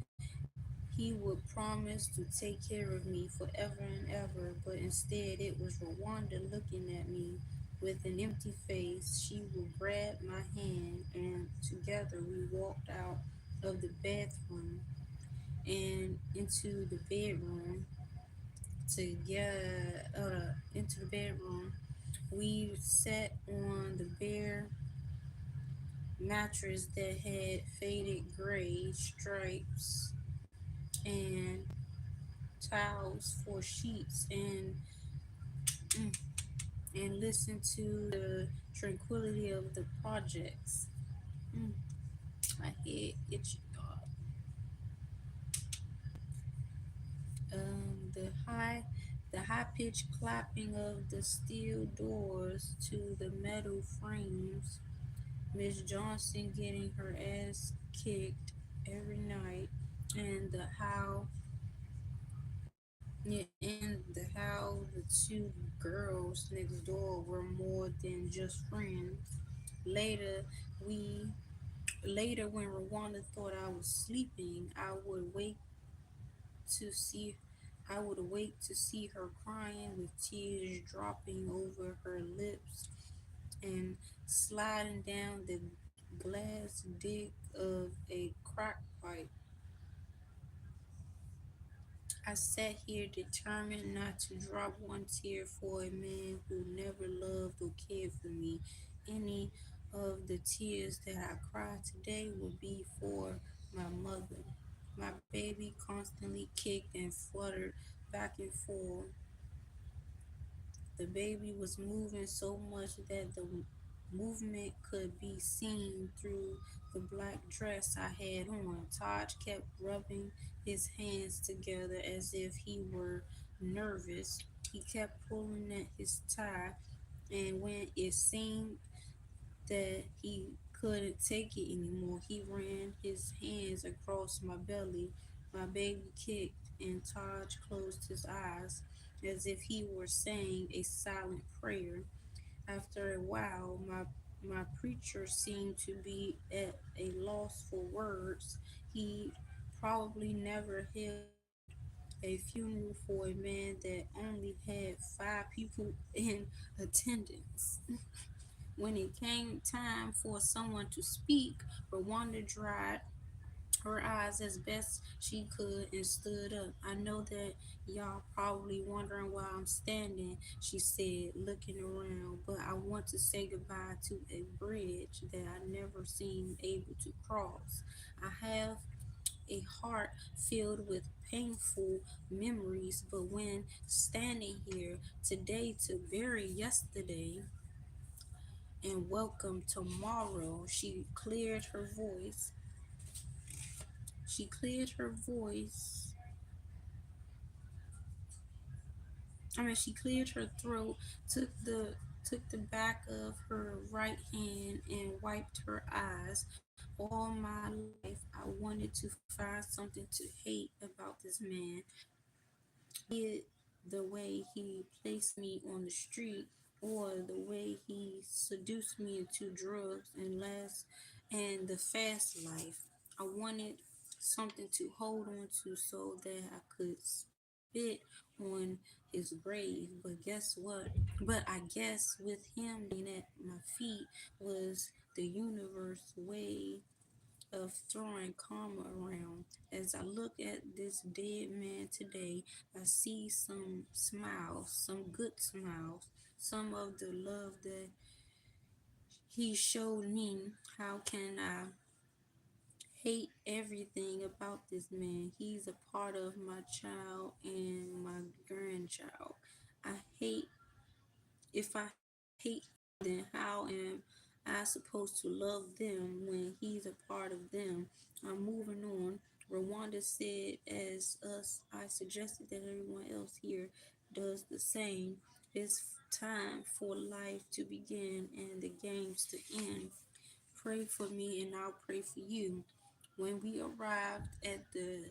He would promise to take care of me forever and ever, but instead it was Rwanda looking at me with an empty face. She would grab my hand, and together we walked out of the bathroom and into the bedroom. We sat on the bare mattress that had faded gray stripes and towels for sheets, and listened to the tranquility of the projects. Mm, my head itchy. The high pitched clapping of the steel doors to the metal frames. Miss Johnson getting her ass kicked every night, and how the two girls next door were more than just friends. Later, we later when Rwanda thought I was sleeping, to see I would wake to see her crying with tears dropping over her lips and sliding down the glass dick of a crack pipe. I sat here determined not to drop one tear for a man who never loved or cared for me. Any of the tears that I cried today would be for my mother. My baby constantly kicked and fluttered back and forth. The baby was moving so much that the movement could be seen through the black dress I had on. Todd kept rubbing his hands together as if he were nervous. He kept pulling at his tie, and when it seemed that he couldn't take it anymore, he ran his hands across my belly. My baby kicked, and Taj closed his eyes as if he were saying a silent prayer. After a while, my preacher seemed to be at a loss for words. He probably never held a funeral for a man that only had 5 people in attendance. When it came time for someone to speak, Rwanda dried her eyes as best she could and stood up. I know that y'all probably wondering why I'm standing, she said, looking around, but I want to say goodbye to a bridge that I never seemed able to cross. I have a heart filled with painful memories, but when standing here today to bury yesterday and welcome tomorrow, She cleared her voice. She cleared her throat, took the took the back of her right hand and wiped her eyes. All my life, I wanted to find something to hate about this man, be it the way he placed me on the street or the way he seduced me into drugs and the fast life. I wanted something to hold on to so that I could spit on his grave. But guess what? But I guess with him laying at my feet was the universe way of throwing karma around. As I look at this dead man today, I see some smiles, some good smiles, some of the love that he showed me. How can I hate everything about this man? He's a part of my child and my grandchild. I hate If I hate him, then how am I supposed to love them when he's a part of them? I'm moving on. Rwanda said, as us, I suggested that everyone else here does the same. It's time for life to begin and the games to end. Pray for me and I'll pray for you. When we arrived at the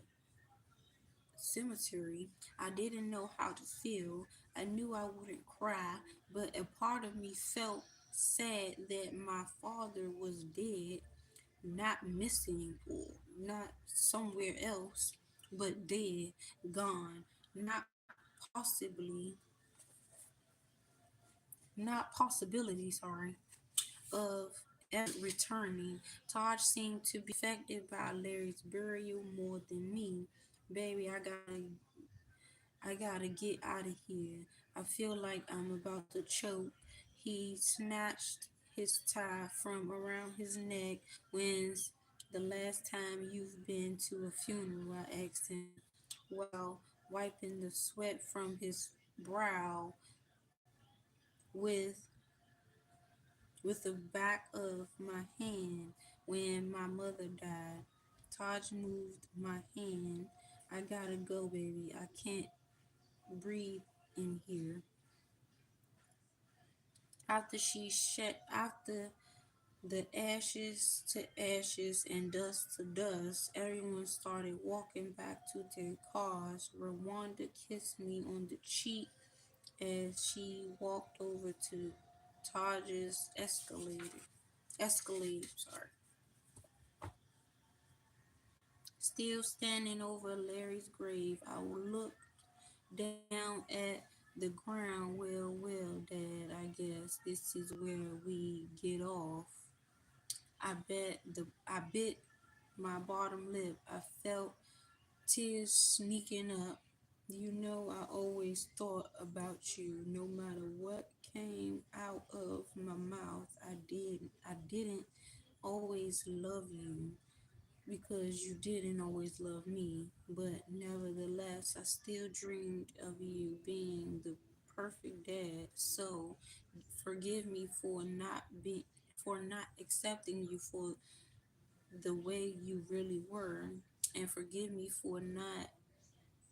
cemetery, I didn't know how to feel. I knew I wouldn't cry, but a part of me felt sad that my father was dead, not missing or not somewhere else, but dead, gone, not possibility, sorry, of ever returning. Todd seemed to be affected by Larry's burial more than me. Baby, I gotta get out of here. I feel like I'm about to choke. He snatched his tie from around his neck. When's the last time you've been to a funeral? I asked him while wiping the sweat from his brow with with the back of my hand. When my mother died, Taj moved my hand. I gotta go, baby. I can't breathe in here. After the ashes to ashes and dust to dust, everyone started walking back to their cars. Rwanda kissed me on the cheek as she walked over to Taj's Escalator, sorry. Still standing over Larry's grave, I looked down at the ground. Well, Dad, I guess this is where we get off. I bit my bottom lip. I felt tears sneaking up. You know, I always thought about you no matter what came out of my mouth. I didn't always love you because you didn't always love me, but nevertheless, I still dreamed of you being the perfect dad. So, forgive me for not accepting you for the way you really were, and forgive me for not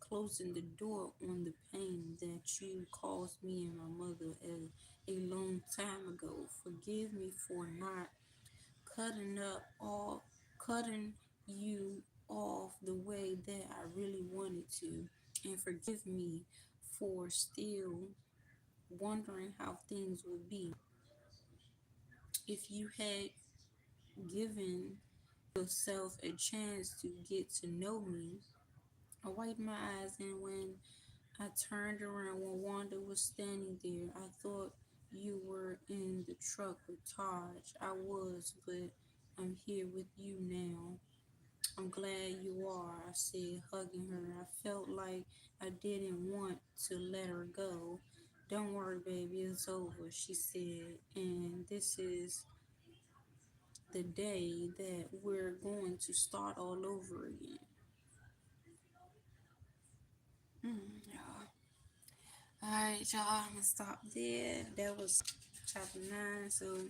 closing the door on the pain that you caused me and my mother a long time ago. Forgive me for not cutting up all cutting you off the way that I really wanted to. And forgive me for still wondering how things would be if you had given yourself a chance to get to know me. I wiped my eyes, and when I turned around, when Wanda was standing there, I thought you were in the truck with Taj. I was, but I'm here with you now. I'm glad you are, I said, hugging her. I felt like I didn't want to let her go. Don't worry, baby, it's over, she said. And this is the day that we're going to start all over again. Yeah. Alright, y'all, I'm gonna stop there. That was chapter 9. So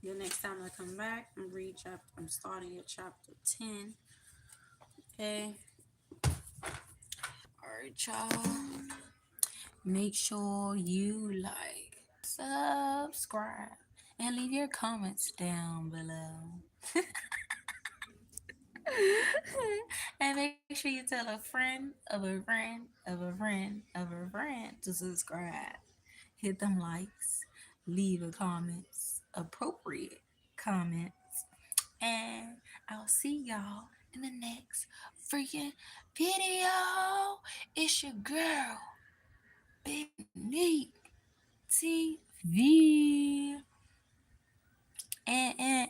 the next time I come back, I'm starting at chapter 10. Okay. Alright, y'all. Make sure you like, subscribe, and leave your comments down below. And make sure you tell a friend of a friend of a friend of a friend to subscribe. Hit them likes, leave a comments, appropriate comments, And I'll see y'all in the next freaking video. It's your girl, Big Neat TV. And